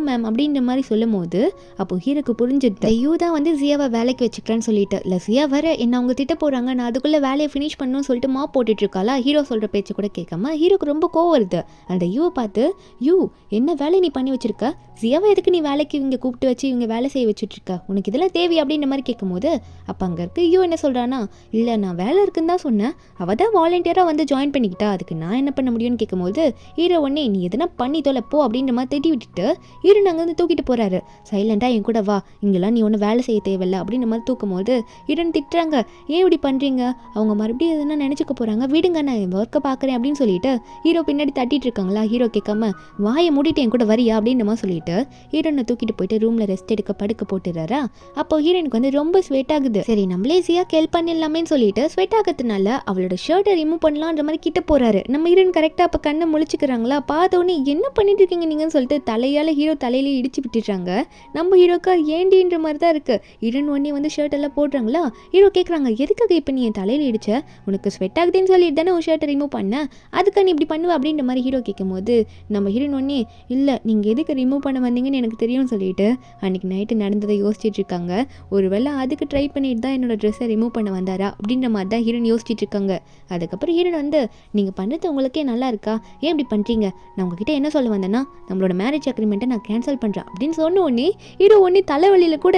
மேம் அப்படின்ற மாதிரி சொல்லும் போது அப்போ ஹீரோக்கு புரிஞ்சுது யூ தான் வந்து ஜியாவை வேலைக்கு வச்சுக்கிறேன்னு சொல்லிட்டு, இல்லை ஜியா வர என்ன அவங்க திட்ட போகிறாங்க, நான் அதுக்குள்ளே வேலையை ஃபினிஷ் பண்ணணும்னு சொல்லிட்டு மாப் போட்டுட்டு இருக்காளா. ஹீரோ சொல்கிற பேச்சு கூட கேட்காம ஹீரோக்கு ரொம்ப கோவம் வருது. அந்த யூவை பார்த்து யூ என்ன வேலை நீ பண்ணி வச்சிருக்க, ஜியாவை எதுக்கு நீ வேலைக்கு இவங்க கூப்பிட்டு வச்சு இவங்க வேலை செய்ய வச்சுட்டு இருக்க, உனக்கு இதெல்லாம் தேவை அப்படின்ற மாதிரி கேட்கும்போது அப்போ அங்கே இருக்கு யூ என்ன சொல்கிறான்னா, இல்லை நான் வேலை இருக்குன்னு தான் சொன்னேன், அவள் தான் வாலண்டியராக வந்து ஜாயின் பண்ணிக்கிட்டா, அதுக்கு நான் என்ன பண்ண முடியும்னு கேட்கும்போது ஹீரோ உடனே நீ எதனா பண்ணி தொலைப்போ அப்படின்ற மாதிரி திட்டி விட்டுட்டு ஹீரோ அங்கே வந்து தூக்கிட்டு போகிறாரு. சைலண்டாக என் கூட வா, இங்கெல்லாம் நீ ஒன்றும் வேலை செய்ய தேவையில்லை அப்படின்ற மாதிரி தூக்கும் போது ஹீரோன் திட்டுறாங்க. ஏன் இப்படி பண்ணுறீங்க, அவங்க மறுபடியும் எதுனா நினச்சிக்க போகிறாங்க, விடுங்க நான் என் ஒர்க்கை பார்க்குறேன் அப்படின்னு சொல்லிட்டு ஹீரோ பின்னாடி தட்டிட்டு இருக்காங்களா. ஹீரோ கேட்காம வாயை மூடிட்டு என் கூட வரியா அப்படின்ற மாதிரி சொல்லிட்டு ஹீரோனை தூக்கிட்டு போயிட்டு ரூமில் ரெஸ்ட் எடுக்க படுக்க போட்டுறாரா. அப்போ ஹீரோனுக்கு வந்து ரொம்ப ஸ்வெட் ஆகுது. சரி நம்மளே ஈஸியாக ஹெல்ப் பண்ணிடலாமேன்னு சொல்லிட்டு ஸ்வெட் ஆகிறதுனால அவளோட ஷர்ட்டை ரிமூவ் பண்ணலான்ற மாதிரி கிட்ட போறாரு. நம்ம ஹீரோன் கரெக்டாக அப்போ கண்ணை முழிச்சுக்கிறாங்களா. பார்த்தோன்னே என்ன பண்ணிட்டு இருக்கீங்க நீங்கன்னு சொல்லிட்டு தலையால் ஹீரோ தலையில இடிச்சு விட்டுறாங்க. நம்ம ஹீரோக்கா ஏண்டின்ற மாதிரி தான் இருக்கு. ஹீரோன் ஒன்னே வந்து ஷர்ட் எல்லாம் போடுறாங்களா. ஹீரோ கேட்குறாங்க எதுக்காக இப்போ நீ என் தலையில இடிச்ச, உனக்கு ஸ்வெட் ஆகுதுன்னு சொல்லிட்டு தானே உன் ஷர்ட்டை ரிமூவ் பண்ண, அதுக்கு நீ இப்படி பண்ணுவ அப்படின்ற மாதிரி ஹீரோ கேட்கும் போது நம்ம ஹீரோன் ஒன்னே இல்லை நீங்கள் எதுக்கு ரிமூவ் பண்ண வந்தீங்கன்னு எனக்கு தெரியும்னு சொல்லிட்டு அன்றைக்கி நைட்டு நடந்ததை யோசிச்சுட்டு இருக்காங்க. ஒருவேளை அதுக்கு ட்ரை பண்ணிட்டு தான் என்னோட ட்ரெஸ்ஸை ரிமூவ் பண்ண வந்தாரா அப்படின்ற மாதிரி தான் ஹீரோன் யோசிச்சுட்டு இருக்காங்க. அதுக்கப்புறம் ஹீரோன் வந்து நீங்கள் பண்ணுறது உங்களுக்கே நல்லா இருக்கா, ஏன் இப்படி பண்ணுறீங்க, நான் உங்ககிட்ட என்ன சொல்ல வந்தேன்னா நம்மளோட மேரேஜ் அக்ரிமெண்ட்டை நான் கேன்சல் பண்ணுறேன் அப்படின்னு சொன்ன உடனே ஹீரோ ஒன்னே தலைவலியில் கூட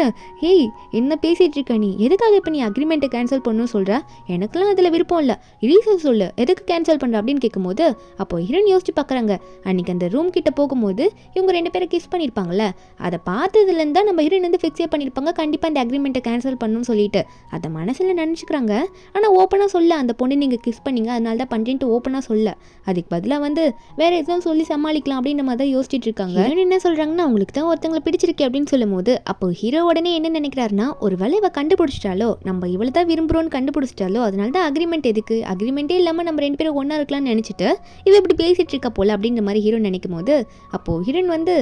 ஏய் என்ன பேசிகிட்டு இருக்க நீ, எதுக்காக இப்போ நீ அக்ரிமெண்ட்டை கேன்சல் பண்ணணும்னு சொல்கிற, எனக்குலாம் அதில் விருப்பம் இல்லை, ரீசன் சொல்லு எதுக்கு கேன்சல் பண்ணுற அப்படின்னு கேட்கும்போது அப்போ ஹீரோன் யோசிச்சு பார்க்குறாங்க. அன்றைக்கி அந்த ரூம் கிட்ட போகும்போது இவங்க 2 பேரை கிஸ் பண்ணியிருப்பாங்கல்ல, அதை பார்த்ததுலேருந்து தான் நம்ம ஹீரோயின் வந்து ஃபிக்ஸே பண்ணியிருப்பாங்க கண்டிப்பாக இந்த அக்ரிமெண்ட்டை கேன்சல் பண்ணணும்னு சொல்லிட்டு. அதை மனசில் நினச்சிக்கிறாங்க. ஆனால் ஓப்பனாக சொல்ல அந்த பொண்ணு நீங்கள் கிஸ் பண்ணீங்க அதனால தான் பண்ணுறேன்ட்டு ஓப்பனாக சொல்ல, அதுக்கு பதிலாக வந்து வேற எதுவும் சொல்லி சமாளிக்கலாம் அப்படின்ற மாதிரி தான் யோசிச்சுட்டு இருக்காங்க. என்ன சொல்கிறாங்கன்னா அவங்களுக்கு தான் ஒருத்தங்களை பிடிச்சிருக்கு அப்படின்னு சொல்லும் போது அப்போ ஹீரோ உடனே என்ன நினைக்கிறாருன்னா ஒரு வேலை இவ கண்டுபிடிச்சிட்டாலோ, நம்ம இவ்வளோ தான் விரும்புகிறோன்னு கண்டுபிடிச்சிட்டாலோ, அதனால தான் அக்ரிமெண்ட் எதுக்கு, அக்ரிமெண்ட்டே இல்லாமல் நம்ம 2 பேரும் ஒன்றா இருக்கலாம்னு நினச்சிட்டு இவ இப்படி பேசிகிட்டு இருக்கா போல அப்படின்ற மாதிரி ஹீரோ நினைக்கும் போது அப்போது ஹீரோன் வந்து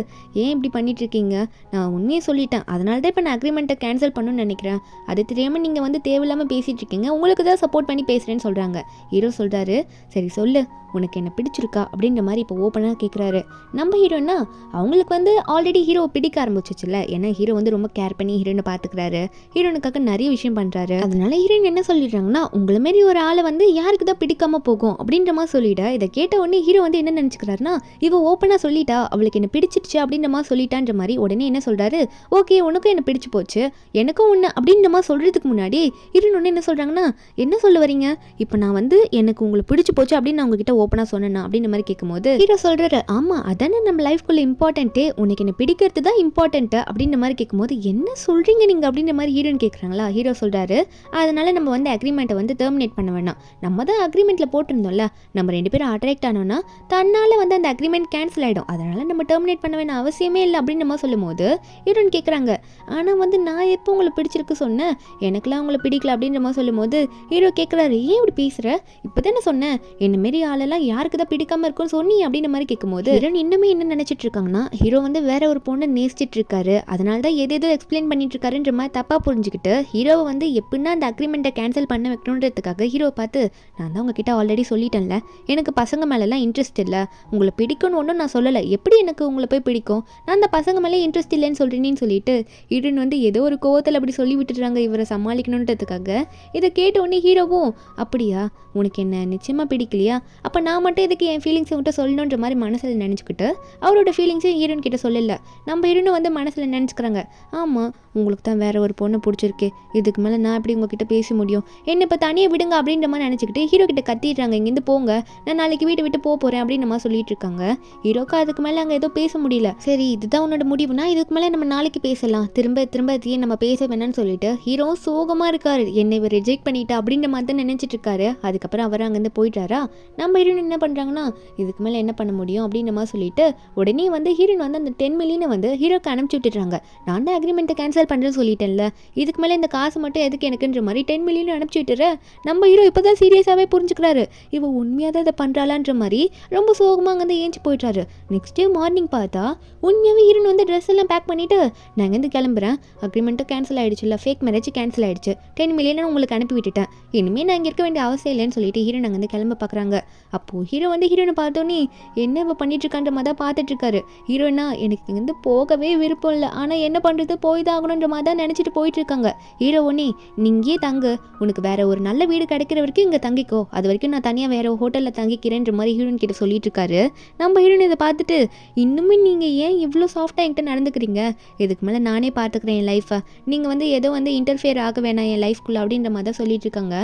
ஏன் இப்படி பண்ணிட்டு இருக்கீங்க, நான் உண்மையை சொல்லிட்டேன் அதனால தான் இப்போ நான் அக்ரிமெண்ட்டை கேன்சல் பண்ணணும்னு நினைக்கிறேன், அது தெரியாமல் நீங்கள் வந்து தேவையில்லாமல் பேசிகிட்டு இருக்கீங்க, உங்களுக்கு தான் சப்போர்ட் பண்ணி பேசுகிறேன்னு சொல்கிறாங்க. ஹீரோ சொல்கிறாரு சரி சொல்லு உனக்கு என்ன பிடிச்சிருக்கா அப்படின்ற மாதிரி இப்போ ஓப்பனாக கேட்குறாரு. நம்ம ஹீரோனா அவங்களுக்கு வந்து ஆல்ரெடி ஹீரோவை பிடிக்க ஆரம்பிச்சிச்சுல, ஏன்னா ஹீரோ வந்து ரொம்ப கேர் பண்ணி ஹீரோனை பார்த்துக்கிறாரு, ஹீரோனுக்காக நிறைய விஷயம் பண்ணுறாரு. அதனால ஹீரோயின் என்ன சொல்லிடுறாங்கன்னா உங்களை மாரி ஒரு ஆளை வந்து யாருக்கு தான் பிடிக்காம போகும் அப்படின்ற மாதிரி சொல்லிட. இதை கேட்ட உடனே ஹீரோ வந்து என்ன நினச்சிக்கிறாருன்னா இவ ஓப்பனாக சொல்லிட்டா அவளுக்கு என்ன பிடிச்சிருச்சு அப்படின்ற மாதிரி சொல்லிட்டான்ற மாதிரி உடனே என்ன சொல்கிறாரு ஓகே உனக்கும் என்ன பிடிச்சி போச்சு எனக்கும் ஒன்று அப்படின்ற மாதிரி சொல்கிறதுக்கு முன்னாடி ஹீரோயின் ஒன்று என்ன சொல்கிறாங்கன்னா என்ன சொல்ல வரீங்க, இப்போ நான் வந்து எனக்கு உங்களுக்கு பிடிச்சி போச்சு அப்படின்னு நான் உங்ககிட்ட ஓப்பனாக சொன்னேன்னா அப்படின்ற மாதிரி கேட்கும்போது ஹீரோ சொல்கிறாரு ஆமாம் அதானே நம்ம லைஃப்குள்ளே இம்பார்ட்டன்ட்டே, உனக்கு என்ன பிடிக்கிறது தான் இம்பார்ட்டன்ட்டு அப்படின்ற மாதிரி கேட்கும்போது என்ன சொல்கிறீங்க நீங்கள் அப்படின்ற மாதிரி ஹீரோயின் கேட்குறாங்களா. ஹீரோ சொல்கிறாரு அதனால நம்ம வந்து அக்ரிமெண்ட்டை வந்து டெர்மினேட் பண்ண வேணாம், நம்ம தான் அக்ரிமெண்ட்டில் போட்டிருந்தோம்ல, நம்ம 2 பேரும் அட்ராக்ட் ஆனோன்னா தன்னால் வந்து அந்த அக்ரிமெண்ட் கேன்சல் ஆகிடும், அதனால் நம்ம டெர்மினேட் பண்ண வேணாம் அவசியமே இல்லை அப்படின்ற மாதிரி சொல்லும் போது ஹீரோயின் கேட்குறாங்க ஆனால் வந்து நான் எப்போ உங்களை பிடிச்சிருக்கு சொன்னேன், எனக்குலாம் உங்களை பிடிக்கல அப்படின்ற மாதிரி சொல்லும் போது ஹீரோ கேட்குறாரு ஏன் இப்படி பேசுகிற, இப்போ தானே சொன்னேன் என்ன மாரி ஆளெல்லாம் யாருக்கு தான் பிடிக்காம இருக்குன்னு சொன்னி அப்படின்ற மாதிரி கேட்கும்போது ஹீரோயின் இன்னுமே என்ன நினச்சிட்டு இருக்காங்கன்னா ஹீரோ வந்து வேற ஒரு பொண்ணை நேசிச்சிட்டு இருக்காரு, அதனால தான் ஏதேதோ எக்ஸ்பிளைன் பண்ணிட்டு இருக்காருன்ற மாதிரி தப்பாக புரிஞ்சுக்கிட்டு ஹீரோவை வந்து எப்படின்னா அந்த அக்ரிமெண்ட்டை கேன்சல் பண்ண வைக்கணுன்றதுக்காக ஹீரோ பார்த்து நான் தான் உங்ககிட்ட ஆல்ரெடி சொல்லிட்டேன்ல எனக்கு பசங்க மேலெல்லாம் இன்ட்ரெஸ்ட் இல்லை, உங்களை பிடிக்கும்னு ஒன்றும் நான் சொல்லலை, எப்படி எனக்கு உங்களை போய் பிடிக்கும், நான் அந்த பசங்க மேலே இன்ட்ரெஸ்ட் இல்லைன்னு சொல்கிறேன்னு சொல்லிட்டு ஹீரோயின் வந்து ஏதோ ஒரு கோவத்தில் அப்படி சொல்லி விட்டுறாங்க இவரை சமாளிக்கணுன்றதுக்காக. இதை கேட்ட உடனே ஹீரோவும் அப்படியா உனக்கு என்ன நிச்சயமாக பிடிக்கலையா, அப்போ நான் மட்டும் இதுக்கு என் ஃபீலிங்ஸை விட்டு சொல்லணுன்ற மாதிரி மனசில் நினச்சிக்கிட்டு அவரோட ஃபீலிங்ஸையும் ஹீரோயின் கிட்ட சொல்லலை. நம்ம ஹீரோனும் வந்து மனசில் நினச்சிக்கிறாங்க ஆமாம் உங்களுக்கு தான் வேற ஒரு பொண்ணு பிடிச்சிருக்கு, இதுக்கு மேலே நான் எப்படி உங்ககிட்ட பேச முடியும், என்ன இப்போ தனியாக விடுங்க அப்படின்ற மாதிரி நினச்சிக்கிட்டு ஹீரோ கிட்ட கத்திடுறாங்க இங்கேருந்து போங்க நான் நாளைக்கு வீட்டை விட்டு போகிறேன் அப்படின்ற மாதிரி சொல்லிட்டு இருக்காங்க. ஹீரோக்கா அதுக்கு மேலே அங்கே ஏதோ பேச முடியல. சரி இதுதான் உன்னோட முடிவுனா இதுக்கு மேலே நம்ம நாளைக்கு பேசலாம், திரும்ப திரும்ப அதையே நம்ம பேச வேணான்னு சொல்லிட்டு ஹீரோ சோகமாக இருக்காரு, என்னை இவர் ரிஜெக்ட் பண்ணிட்டா அப்படின்ற மாதிரி தான் நினச்சிட்டு இருக்காரு. அதுக்கப்புறம் அவர் அங்கேருந்து போயிட்டாரா. நம்ம ஹீரோயின் என்ன பண்ணுறாங்கன்னா இதுக்கு மேலே என்ன பண்ண முடியும் அப்படின்ற மாதிரி சொல்லிட்டு உடனே வந்து ஹீரோயின் வந்து அந்த 10 மில்லியனை வந்து ஹீரோக்கு அனுப்பிச்சி விட்டுறாங்க. நான் தான் அக்ரிமெண்ட்டை கேன்சல் பண்ணுறேன்னு சொல்லிட்டேன்ல, இதுக்கு மேலே இந்த காசு மட்டும் எதுக்கு எனக்குன்ற மாதிரி 10 மில்லியன் அனுப்பிச்சி விட்டுற. நம்ம ஹீரோ இப்போ தான் சீரியஸாகவே புரிஞ்சுக்கிறாரு இவ உண்மையாக தான் இதை பண்ணுறாளான்ற மாதிரி ரொம்ப சோகமாக அங்கேருந்து ஏஞ்சி போயிட்டாரு. நெக்ஸ்ட் டே மார்னிங் பார்த்தா உண்மையாகவே ஹீரோயின் வந்து ட்ரெஸ் எல்லாம் பேக் பண்ணிவிட்டு நான் இங்கேருந்து கிளம்புறேன், அக்ரிமெண்ட்டும் கேன்சல் ஆகிடுச்சு இல்லை ஃபேக் மேரேஜ் கேன்சல் ஆகிடுச்சு, 10 மில்லியன் உங்களுக்கு அனுப்பி விட்டுட்டேன், இனிமேல் நான் இங்கே இருக்க வேண்டிய அவசியம் இல்லைன்னு சொல்லிட்டு ஹீரோயின் அங்கேருந்து கிளம்ப பார்க்குறாங்க. அப்போது ஹீரோ வந்து ஹீரோனை பார்த்தோன்னே என்ன இவ பண்ணிட்டு இருக்கான்ற மாதிரி தான் பார்த்துட்டு இருக்காரு. ஹீரோயினா எனக்கு இங்கேருந்து போகவே விருப்பம் இல்லை, ஆனால் என்ன பண்ணுறது போய் தான் ஆகணுன்ற மாதிரி தான் நினச்சிட்டு போயிட்டு இருக்காங்க. ஹீரோ ஒன்னே நீங்கே தங்கு, உனக்கு வேற ஒரு நல்ல வீடு கிடைக்கிற வரைக்கும் இங்கே தங்கிக்கோ, அது வரைக்கும் நான் தனியாக வேற ஹோட்டலில் தங்கிக்கிறேன்ற மாதிரி ஹீரோயின் கிட்ட சொல்லிட்டு இருக்காரு. நம்ம ஹீரோயின் இதை பார்த்துட்டு இன்னுமே நீங்கள் ஏன் இவ்வளோ சாஃப்டாக என்கிட்ட நடந்துக்கிறீங்க, இதுக்கு மேலே நானே பார்த்துக்கிறேன் என் லைஃப்பை, நீங்கள் வந்து ஏதோ வந்து இன்டர்ஃபியர் ஆக வேணாம் என் லைஃப்குள்ளே அப்படின்ற மாதிரி தான் சொல்லிட்டு இருக்காங்க.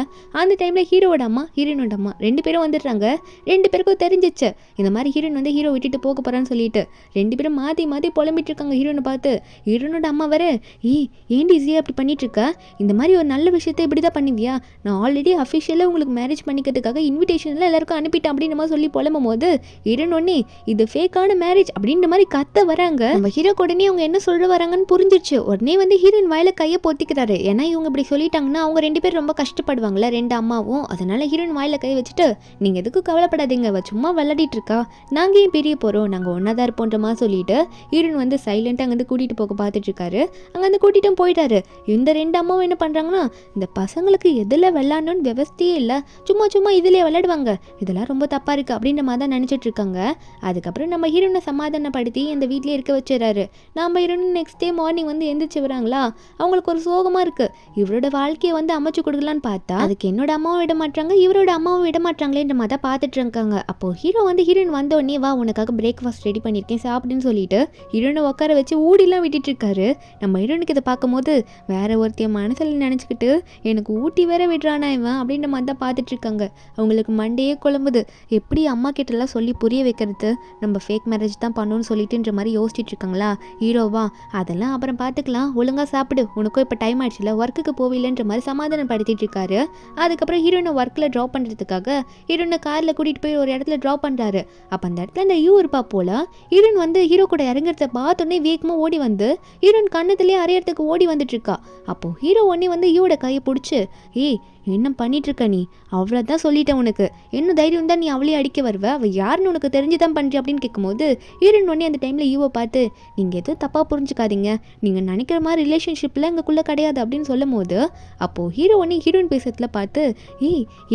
அந்த டைமில் ஹீரோட அம்மா ஹீரோனோட அம்மா 2 பேரும் வந்துடுறாங்க. 2 பேருக்கும் தெரிஞ்சிச்சு இந்த மாதிரி ஹீரோயின் வந்து ஹீரோ விட்டுட்டு போக போகிறான்னு சொல்லிட்டு 2 பேரும் மாற்றி மாற்றி புலம்பிட்டு இருக்காங்க ஹீரோனை பார்த்து. ஹீரோனோட அம்மா வேற ஏன்டி ஈஸியாக அப்படி பண்ணிட்டு இருக்கா, இந்த மாதிரி ஒரு நல்ல விஷயத்தை இப்படி தான் பண்ணுவியா, நான் ஆல்ரெடி அஃபிஷியலாக உங்களுக்கு மேரேஜ் பண்ணிக்கிறதுக்காக இன்விடேஷன்லாம் எல்லாருக்கும் அனுப்பிட்டேன் அப்படின்னு மாதிரி சொல்லி புலம்பும் போது ஹீரோன் உடனே இது ஃபேக்கான மேரேஜ் அப்படின்ற மாதிரி கத்த வராங்க. நம்ம ஹீரோ உடனே அவங்க என்ன சொல்ற வராங்கன்னு புரிஞ்சிருச்சு. உடனே வந்து ஹீரோயின் வாயில கையை பொத்திக்கிறாரு. ஏன்னா இவங்க இப்படி சொல்லிட்டாங்கன்னா அவங்க 2 பேரும் ரொம்ப கஷ்டப்படுவாங்கல்ல 2 அம்மாவும். அதனால ஹீரோயின் வாயில கை வச்சுட்டு நீங்க எதுக்கும் கவலைப்படாதீங்க, அவ சும்மா விளையாடிட்டு இருக்கா, நாங்க ஏன் பிரிய போறோம், நாங்க ஒன்னாதான் இருப்போன்ற மாதிரி சொல்லிட்டு ஹீரோயின் வந்து சைலண்டா அங்கிருந்து கூட்டிட்டு போக பார்த்துட்டு இருக்காரு. அங்க வந்து கூட்டிட்டும் போயிட்டாரு. இந்த 2 அம்மாவும் என்ன பண்றாங்கன்னா இந்த பசங்களுக்கு எதுல விளையாடணும்னு விவஸ்தையே இல்லை, சும்மா சும்மா இதுலயே விளையாடுவாங்க, இதெல்லாம் ரொம்ப தப்பா இருக்கு அப்படின்ற மாதிரி தான் நினைச்சிட்டு இருக்காங்க. அதுக்கப்புறம் நம்ம ஹீரோனை சமாதானப்படுத்தி அந்த வீட்லயே இருக்க வச்சிடறாரு. நம்ம ஹீரோயின் நெக்ஸ்ட் டே மார்னிங் வந்து எந்திரிச்சு வராங்களா, அவங்களுக்கு ஒரு சோகமா இருக்கு. இவரோட வாழ்க்கையை வந்து அமைச்சு கொடுக்கலான்னு பார்த்தா அதுக்கு என்னோட அம்மாவும் விட மாட்டாங்க, இவரோட அம்மாவும் விட மாட்டாங்களேன்ற மாதிரி தான் பார்த்துட்டு இருக்காங்க. அப்போ ஹீரோ வந்து ஹீரோயின் வந்த உடனே வா உனக்காக பிரேக்ஃபாஸ்ட் ரெடி பண்ணியிருக்கேன் சாப்பிடுன்னு சொல்லிட்டு ஹீரோனை உட்கார வச்சு ஊடிலாம் விட்டுட்டு இருக்காரு. நம்ம ஹீரோனுக்கு இதை பார்க்கும்போது வேற ஒருத்தைய மனசில் நினச்சிக்கிட்டு எனக்கு ஊட்டி வேற விடுறானா இவன் அப்படின்ற மாதிரி தான் பார்த்துட்டு இருக்காங்க. அவங்களுக்கு மண்டையே குழம்புது, எப்படி அம்மா கிட்டலாம் சொல்லி புரிய வைக்கிறது, நம்ம ஃபேக் மேரேஜ் தான் பண்ணணும்னு சொல்லிட்டுன்ற மாதிரி யோசிச்சுட்டு இருக்காங்களா. ஹீரோவா அதெல்லாம் அப்புறம் பார்த்துக்கலாம், ஒழுங்காக சாப்பிடு, உனக்கும் இப்போ டைம் ஆயிடுச்சுல, ஒர்க்குக்கு போவில்லைன்ற மாதிரி சமாதானப்படுத்திட்டு இருக்காரு. அதுக்கப்புறம் ஹீரோனை ஒர்க்கில் ட்ராப் பண்ணுறதுக்காக ஹீரோனை காரில் கூட்டிகிட்டு போய் ஒரு இடத்துல ட்ராப் பண்ணுறாரு. அப்போ அந்த இடத்துல அந்த யூ இருப்பா போல. ஹீரோன் வந்து ஹீரோ கூட இறங்குறத பார்த்தோன்னே வேகமாக ஓடி வந்து ஹீரோன் கண்ணத்துலேயே அறையறதுக்கு ஓடி வந்துட்டு இருக்கா. அப்போ ஹீரோ உடனே வந்து யூவோட கையை பிடிச்சி என்ன பண்ணிட்டு இருக்க நீ, அவ்வளோதான் சொல்லிட்டேன் உனக்கு, என்ன தைரியம் தான் நீ அவளையே அடிக்க வருவ, அவள் யாருன்னு உனக்கு தெரிஞ்சுதான் பண்ணுறி அப்படின்னு கேட்கும்போது ஹீரோயின் உடனே அந்த டைமில் யூவை பார்த்து நீங்கள் எதுவும் தப்பாக புரிஞ்சுக்காதீங்க, நீங்கள் நினைக்கிற மாதிரி ரிலேஷன்ஷிப்பில் எங்களுக்குள்ளே கிடையாது அப்படின்னு சொல்லும் போது அப்போது ஹீரோ உடனே ஹீரோயின் பேசுறதுல பார்த்து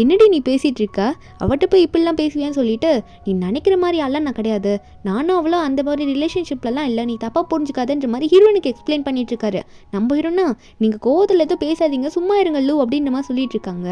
என்னடி நீ பேசிகிட்டு இருக்க, அவட்ட போய் இப்படிலாம் பேசுவியான்னு சொல்லிட்டு நீ நினைக்கிற மாதிரி எல்லாம் நான் கிடையாது, நானும் அவ்வளோ அந்த மாதிரி ரிலேஷன்ஷிப்லலாம் இல்லை, நீ தப்பாக புரிஞ்சுக்காதன்ற மாதிரி ஹீரோயினுக்கு எக்ஸ்பிளைன் பண்ணிட்டு இருக்காரு. நம்ம ஹீரோனா நீங்கள் கோவத்தில் எதுவும் பேசாதீங்க சும்மா இருங்க லூ அப்படின்ற மாதிரி சொல்லிட்டு இருக்காங்க.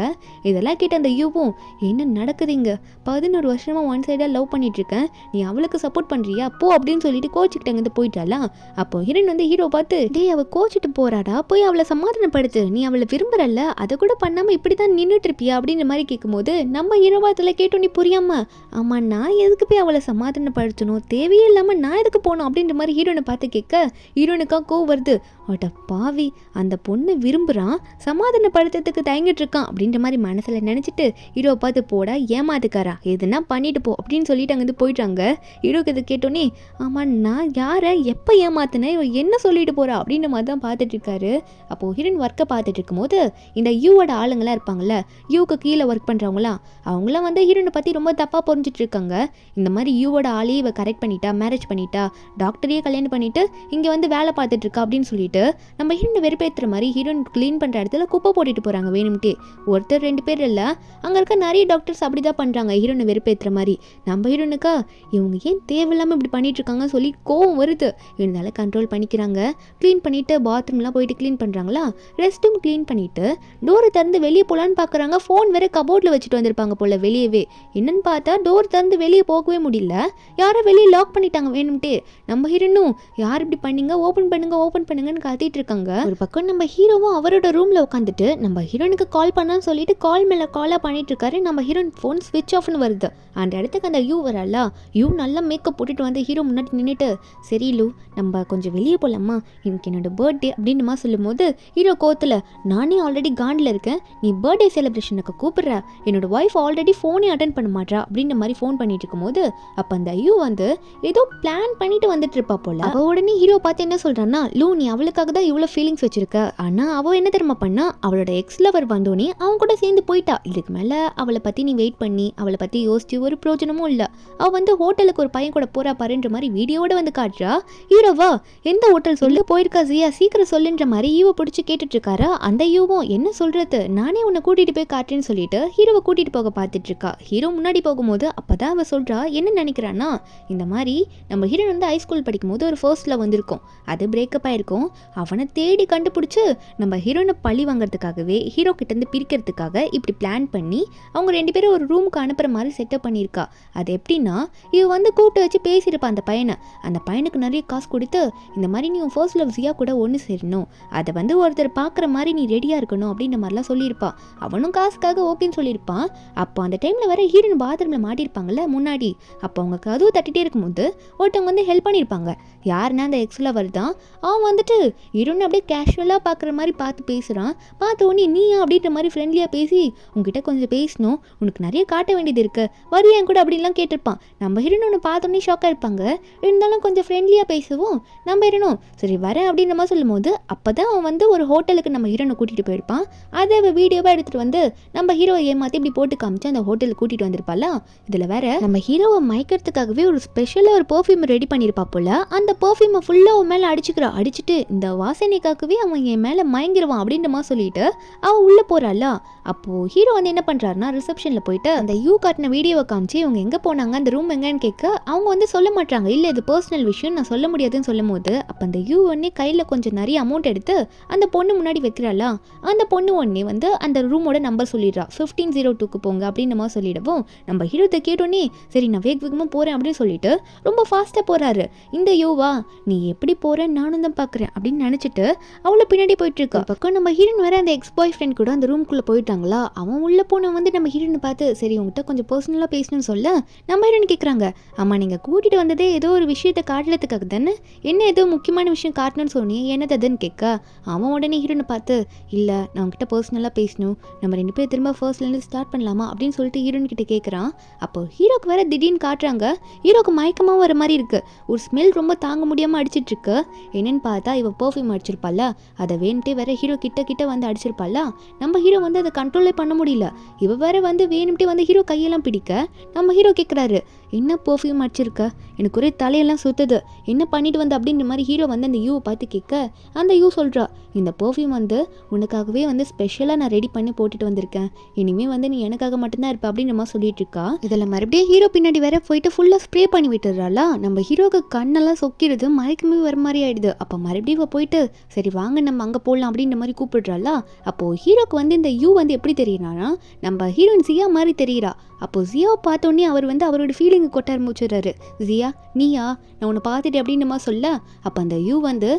இதெல்லாம் கேட்டு அந்த யூவும் என்ன நடக்குதுங்க, 11 வருஷமா ஒன் சைடாக லவ் பண்ணிட்டு இருக்கேன், நீ அவளுக்கு சப்போர்ட் பண்றியா போ அப்படின்னு சொல்லிட்டு கோச்சுக்கிட்டு அங்கே போயிட்டாலாம். அப்போ ஹீரோயின் வந்து ஹீரோ பார்த்து அவ கோச்சிட்டு போறாடா, போய் அவளை சமாதானப்படுத்து, நீ அவளை விரும்புறல்ல, அதை கூட பண்ணாம இப்படிதான் நின்றுட்டு இருப்பியா அப்படின்ற மாதிரி கேட்கும்போது நம்ம ஹீரோவாத்துல கேட்டோம் நீ புரியாம ஆமா நான் எதுக்கு போய் அவளை சமாதானப்படுத்தணும், தேவையே இல்லாம நான் எதுக்கு போகணும் அப்படின்ற மாதிரி ஹீரோனை பார்த்து கேட்க ஹீரோனுக்கா கோவம் வருது. அட பாவி, அந்த பொண்ணு விரும்புறான், சமாதானப்படுத்துறதுக்கு தயங்கிட்டு இருக்கான் அப்படின்ற மாதிரி மனசுல நினைச்சிட்டு ஹீரோவை பார்த்து போடா ஏமாத்துக்காரா, எதுனா பண்ணிட்டு போ அப்படின்னு சொல்லிட்டு அங்கேருந்து போயிட்டாங்க. ஹீரோக்கு இதை கேட்டோன்னே ஆமா நான் யாரை எப்போ ஏமாத்தினேன், இவன் என்ன சொல்லிட்டு போறா அப்படின்ற மாதிரி தான் பார்த்துட்டு இருக்காரு. அப்போ ஹீரோயின் ஒர்க்கை பார்த்துட்டு இருக்கும்போது இந்த யூவோட ஆளுங்களாம் இருப்பாங்கல்ல, யூக்கு கீழே ஒர்க் பண்றவங்களாம், அவங்களாம் வந்து ஹீரோனை பத்தி ரொம்ப தப்பா புரிஞ்சிட்டு இருக்காங்க. இந்த மாதிரி யூவோட ஆளையே இவ கரெக்ட் பண்ணிட்டா, மேரேஜ் பண்ணிட்டா, டாக்டரையே கல்யாணம் பண்ணிட்டு இங்க வந்து வேலை பார்த்துட்டு இருக்கா அப்படின்னு சொல்லிட்டு நம்ம ஹீரோனை வெறுப்பேற்றுற மாதிரி ஹீரோயின் கிளீன் பண்ற இடத்துல குப்பை போட்டுட்டு போறாங்க வேணும்ட்டே. ஒருத்தர் 2 பேர் இல்ல, அங்க இருக்க நிறைய டாக்டர்ஸ் அப்படிதான் பண்றாங்க ஹீரோனை வெறுப்பேற்றுற மாதிரி. நம்ம ஹீரோனுக்கா இவங்க ஏன் தேவையில்லாம இப்படி பண்ணிட்டு இருக்காங்க சொல்லி கோவம் வருது, இருந்தாலும் கண்ட்ரோல் பண்ணிக்கிறாங்க. க்ளீன் பண்ணிட்டு பாத்ரூம்லாம் போயிட்டு க்ளீன் பண்றாங்களா, ரெஸ்ட் ரூம் க்ளீன் பண்ணிட்டு டோரை திறந்து வெளியே போலான்னு பாக்குறாங்க. ஃபோன் வேற கபோர்ட்ல வச்சுட்டு வந்திருப்பாங்க போல வெளியவே. என்னன்னு பார்த்தா டோர் திறந்து வெளியே போகவே முடியல, யாரோ வெளியே லாக் பண்ணிட்டாங்க வேணும்ட்டே. நம்ம ஹீரோனும் யார் இப்படி பண்ணீங்க, ஓபன் பண்ணுங்க ஓபன் பண்ணுங்கன்னு கத்திட்டு இருக்காங்க. ஒரு பக்கம் நம்ம ஹீரோவும் அவரோட ரூம்ல உட்காந்துட்டு நம்ம ஹீரோனுக்கு கால் பண்ணான்னு சொல்லிட்டு கால் மேல காலா பண்ணிட்டு இருக்காரு. நம்ம ஹீரோயின் ஃபோன் ஸ்விட்ச் ஆஃப்னு வருது. அந்த இடத்துக்கு அந்த யூ வரல, யூ நல்லா மேக்கப் போட்டுட்டு வந்து ஹீரோ முன்னாடி நின்றுட்டு சரி லூ நம்ம கொஞ்சம் வெளியே போகலாமா, எனக்கு என்னோட பர்த்டே அப்படின்னு சொல்லும் போது ஹீரோ கோத்துல நானே ஆல்ரெடி காண்டில் இருக்கேன், நீ பர்த்டே செலிப்ரேஷனுக்கு கூப்பிடுற, என்னோட ஒய்ஃப் ஆல்ரெடி ஃபோனே அட்டன் பண்ண மாட்டா அப்படின்ற மாதிரி ஃபோன் பண்ணிட்டு இருக்கும் போது அப்போ அந்த யூ வந்து ஏதோ பிளான் பண்ணிட்டு வந்துட்டு இருப்பா போல. அவ உடனே ஹீரோ பார்த்து என்ன சொல்றான்னா லூ நீ அவளுக்காக தான் இவ்வளோ ஃபீலிங்ஸ் வச்சிருக்க, ஆனா அவள் என்ன தெரியுமா பண்ணா, அவளோட எக்ஸ் லவர் வந்தோடனே அவங்க கூட சேர்ந்து போயிட்டா, இதுக்கு மேலே அவளை பற்றி நீ வெயிட் பண்ணி அவளை பற்றி யோசிச்சு ஒரு பிரோஜனமும் இல்லை, அவள் வந்து ஹோட்டலுக்கு ஒரு பையன் கூட போறா பாருன்ற மாதிரி வீடியோட வந்து காட்டுறா. ஹீரோவா எந்த ஹோட்டல் சொல்லி போயிருக்கா ஜியா சீக்கிரம் சொல்லுன்ற மாதிரி யூவை பிடிச்சி கேட்டுட்டு இருக்காரா. அந்த யூவும் என்ன சொல்றது நானே உன்னை கூட்டிட்டு போய் காட்டுறேன்னு சொல்லிட்டு ஹீரோவை கூட்டிட்டு போக பார்த்துட்டு இருக்கா. ஹீரோ முன்னாடி போகும்போது அப்பதான் அவ சொல்றா என்ன நினைக்கிறான்னா, இந்த மாதிரி நம்ம ஹீரோ வந்து ஹைஸ்கூல் படிக்கும் போது ஒரு ஃபர்ஸ்ட்ல வந்திருக்கும், அது பிரேக்கப் ஆயிருக்கும், அவனை தேடி கண்டுபிடிச்சு நம்ம ஹீரோனை பழி வாங்கறதுக்காகவே ஹீரோ கிட்ட இருந்து பிரிக்கிறதுக்காக இப்படி பிளான் பண்ணி அவங்க 2 பேரும் ஒரு ரூமுக்கு அனுப்புகிற மாதிரி செட்டப் பண்ணியிருக்கா. அது எப்படின்னா, இவ வந்து கூப்பிட்டு வச்சு பேசியிருப்பா அந்த பையனை. அந்த பையனுக்கு நிறைய காசு கொடுத்து, இந்த மாதிரி நீ உன் ஃபர்ஸ்ட் லவ் ஜியா கூட ஒன்று சேரணும், அதை வந்து ஒருத்தர் பார்க்குற மாதிரி நீ ரெடியாக இருக்கணும் அப்படின்ற மாதிரிலாம் சொல்லியிருப்பா. அவனும் காசுக்காக ஓகேன்னு சொல்லியிருப்பான். அப்போ அந்த டைமில் வர ஹீரோயின் பாத்ரூமில் மாட்டியிருப்பாங்கல்ல முன்னாடி. அப்போ அவங்க கதவு தட்டிகிட்டே இருக்கும்போது ஒருத்தவங்க வந்து ஹெல்ப் பண்ணியிருப்பாங்க. யாருன்னா அந்த எக்ஸ் லவர் தான். அவன் வந்துட்டு ஹீரோயின் அப்படியே கேஷுவலாக பார்க்குற மாதிரி பார்த்து பேசுகிறான். பார்த்த உடனே நீயா அப்படின்ற மாதிரி ஃப்ரெண்ட்லியாக பேசி, உங்ககிட்ட கொஞ்சம் பேசணும், உனக்கு நிறைய காட்ட வேண்டியது இருக்குது, வரியா கூட அப்படின்லாம் கேட்டிருப்பான். நம்ம ஹீரோயின் ஒன்று பார்த்தோன்னே ஷாக்காக இருப்பாங்க. இருந்தாலும் கொஞ்சம் ஃப்ரெண்ட்லியாக பேசுவோம் நம்ம ஹீரோனும் சரி வரேன் அப்படின்ற மாதிரி சொல்லும் போது, அப்போ தான் அவன் வந்து ஒரு ஹோட்டலுக்கு நம்ம ஹீரோனை கூட்டிகிட்டு போயிருப்பான். அதை வீடியோவாக எடுத்துகிட்டு வந்து நம்ம ஹீரோவை ஏமாற்றி இப்படி போட்டு காமிச்சு அந்த ஹோட்டலுக்கு கூட்டிகிட்டு வந்திருப்பாளா. இதில் வேற நம்ம ஹீரோவை மயக்கிறதுக்காகவே ஒரு ஸ்பெஷலாக ஒரு பர்ஃப்யூம் ரெடி பண்ணியிருப்பா போல. அந்த பர்ஃப்யூமை ஃபுல்லாக அவன் மேலே அடிச்சுக்கிறா. அடிச்சுட்டு இந்த வாசனைக்காகவே அவன் என் மேலே மயங்கிடுவான் அப்படின்ற மாதிரி சொல்லிட்டு அவன் உள்ளே போகிறாளா. அப்போது ஹீரோ வந்து என்ன பண்ணுறாருனா, ரிசப்ஷனில் போயிட்டு அந்த யூ காட்டின வீடியோவை காமிச்சு இவங்க எங்கே போனாங்க, அந்த ரூம் எங்கன்னு கேட்க அவங்க வந்து சொல்ல மாட்டாங்க. இல்லை இது பர்சனல் விஷயம், நான் சொல்ல முடியாதுன்னு சொல்லும் போது, அப்போ அந்த யூ ஒன்னே கையில் கொஞ்சம் நிறைய அமௌண்ட் எடுத்து அந்த பொண்ணு முன்னாடி வைக்கிறாளா. அந்த பொண்ணு ஒன்னே வந்து அந்த ரூமோட நம்பர் சொல்லிடுறா. 1502க்கு போங்க அப்படின்னு மாதிரி சொல்லிடவும், நம்ம ஹீரோத்தை கேட்டோன்னே சரி நான் வேகமாக போகிறேன் அப்படின்னு சொல்லிட்டு ரொம்ப ஃபாஸ்ட்டாக போகிறாரு. இந்த யூவா நீ எப்படி போகிறேன்னு நானும் தான் பார்க்குறேன் அப்படின்னு நினச்சிட்டு அவளை பின்னாடி போயிட்டு இருக்கா. பக்கம் நம்ம ஹீரோயின் வேற அந்த எக்ஸ் பாய் ஃப்ரெண்ட் கூட அந்த ரூம்குள்ளே போயிட்டாங்களா. அவன் உள்ளே போன வந்து நம்ம ஹீரோனை பார்த்து சரி உங்ககிட்ட கொஞ்சம் பர்சனலாக பேசணும்னு சொல்ல நம்ம ஹீரோயின் கேட்குறாங்க, ஆமாம் நீங்கள் கூட்டிகிட்டு வந்ததே ஏதோ ஒரு விஷயத்தை காட்டுறதுக்காக தானே, என்ன ஏதோ முக்கியமான விஷயம் காட்டணும்னு சொன்னி என்னது அதுன்னு கேட்க, அவன் உடனே ஹீரோனை பார்த்து இல்லை நான் உங்ககிட்ட பர்சனலாக பேசணும், நம்ம 2 பேர் திரும்ப ஃபர்ஸ்ட்லேருந்து ஸ்டார்ட் பண்ணலாமா அப்படின்னு சொல்லிட்டு ஹீரோயின் கிட்ட கேட்குறான். அப்போ ஹீரோக்கு வேற திடீர்னு காட்டுறாங்க. ஹீரோக்கு மயக்கமாக வர மாதிரி இருக்கு. ஒரு ஸ்மெல் ரொம்ப தாங்க முடியாமல் அடிச்சிட்டு இருக்கு. என்னன்னு பார்த்தா இவ பர்ஃப்யூம் அடிச்சிருப்பால, அதை வேணுட்டே வேற ஹீரோ கிட்ட வந்து அடிச்சிருப்பால. நம்ம ஹீரோ வந்து அதை கண்ட்ரோலே பண்ண முடியல. இவ வேற வந்து வேணும்ட்டே வந்து ஹீரோ கையெல்லாம் பிடிக்க நம்ம ஹீரோ கேட்குறாரு, என்ன பர்ஃப்யூம் அடிச்சிருக்க, எனக்கு ஒரே தலையெல்லாம் சுத்துது, என்ன பண்ணிட்டு வந்து அப்படின்ற மாதிரி ஹீரோ வந்து அந்த யூவை பார்த்து கேட்க, அந்த யூ சொல்கிறா, இந்த பர்ஃப்யூம் வந்து உனக்காகவே வந்து ஸ்பெஷலாக நான் ரெடி பண்ணி போட்டுட்டு வந்திருக்கேன், இனிமேல் வந்து நீ எனக்காக மட்டும்தான் இருப்ப அப்படின்ற மாதிரி சொல்லிட்டு இருக்கா. இதில் மறுபடியும் ஹீரோ பின்னாடி வேற போயிட்டு ஃபுல்லாக ஸ்ப்ரே பண்ணி விட்டுறாளா. நம்ம ஹீரோக்கு கண்ணெல்லாம் சொக்கிடுது, மயக்கமே வர மாதிரி ஆயிடுது. அப்போ மறுபடியும் போயிட்டு சரி வாங்க நம்ம அங்கே போடலாம் அப்படின்ற மாதிரி கூப்பிடுறாளா. அப்போது ஹீரோக்கு வந்து இந்த யூ வந்து எப்படி தெரியுறானா, நம்ம ஹீரோயின் ஜியா மாதிரி தெரியுறா. அப்போது ஜியாவை பார்த்தோன்னே அவர் வந்து அவரோட ஃபீலிங்கை கொட்ட ஆரம்பிச்சிடுறாரு. ஜியா நீயா, நான் உன்னை பார்த்துட்டு அப்படின்னு மாதிரி சொல்ல, அப்போ அந்த யூ வந்து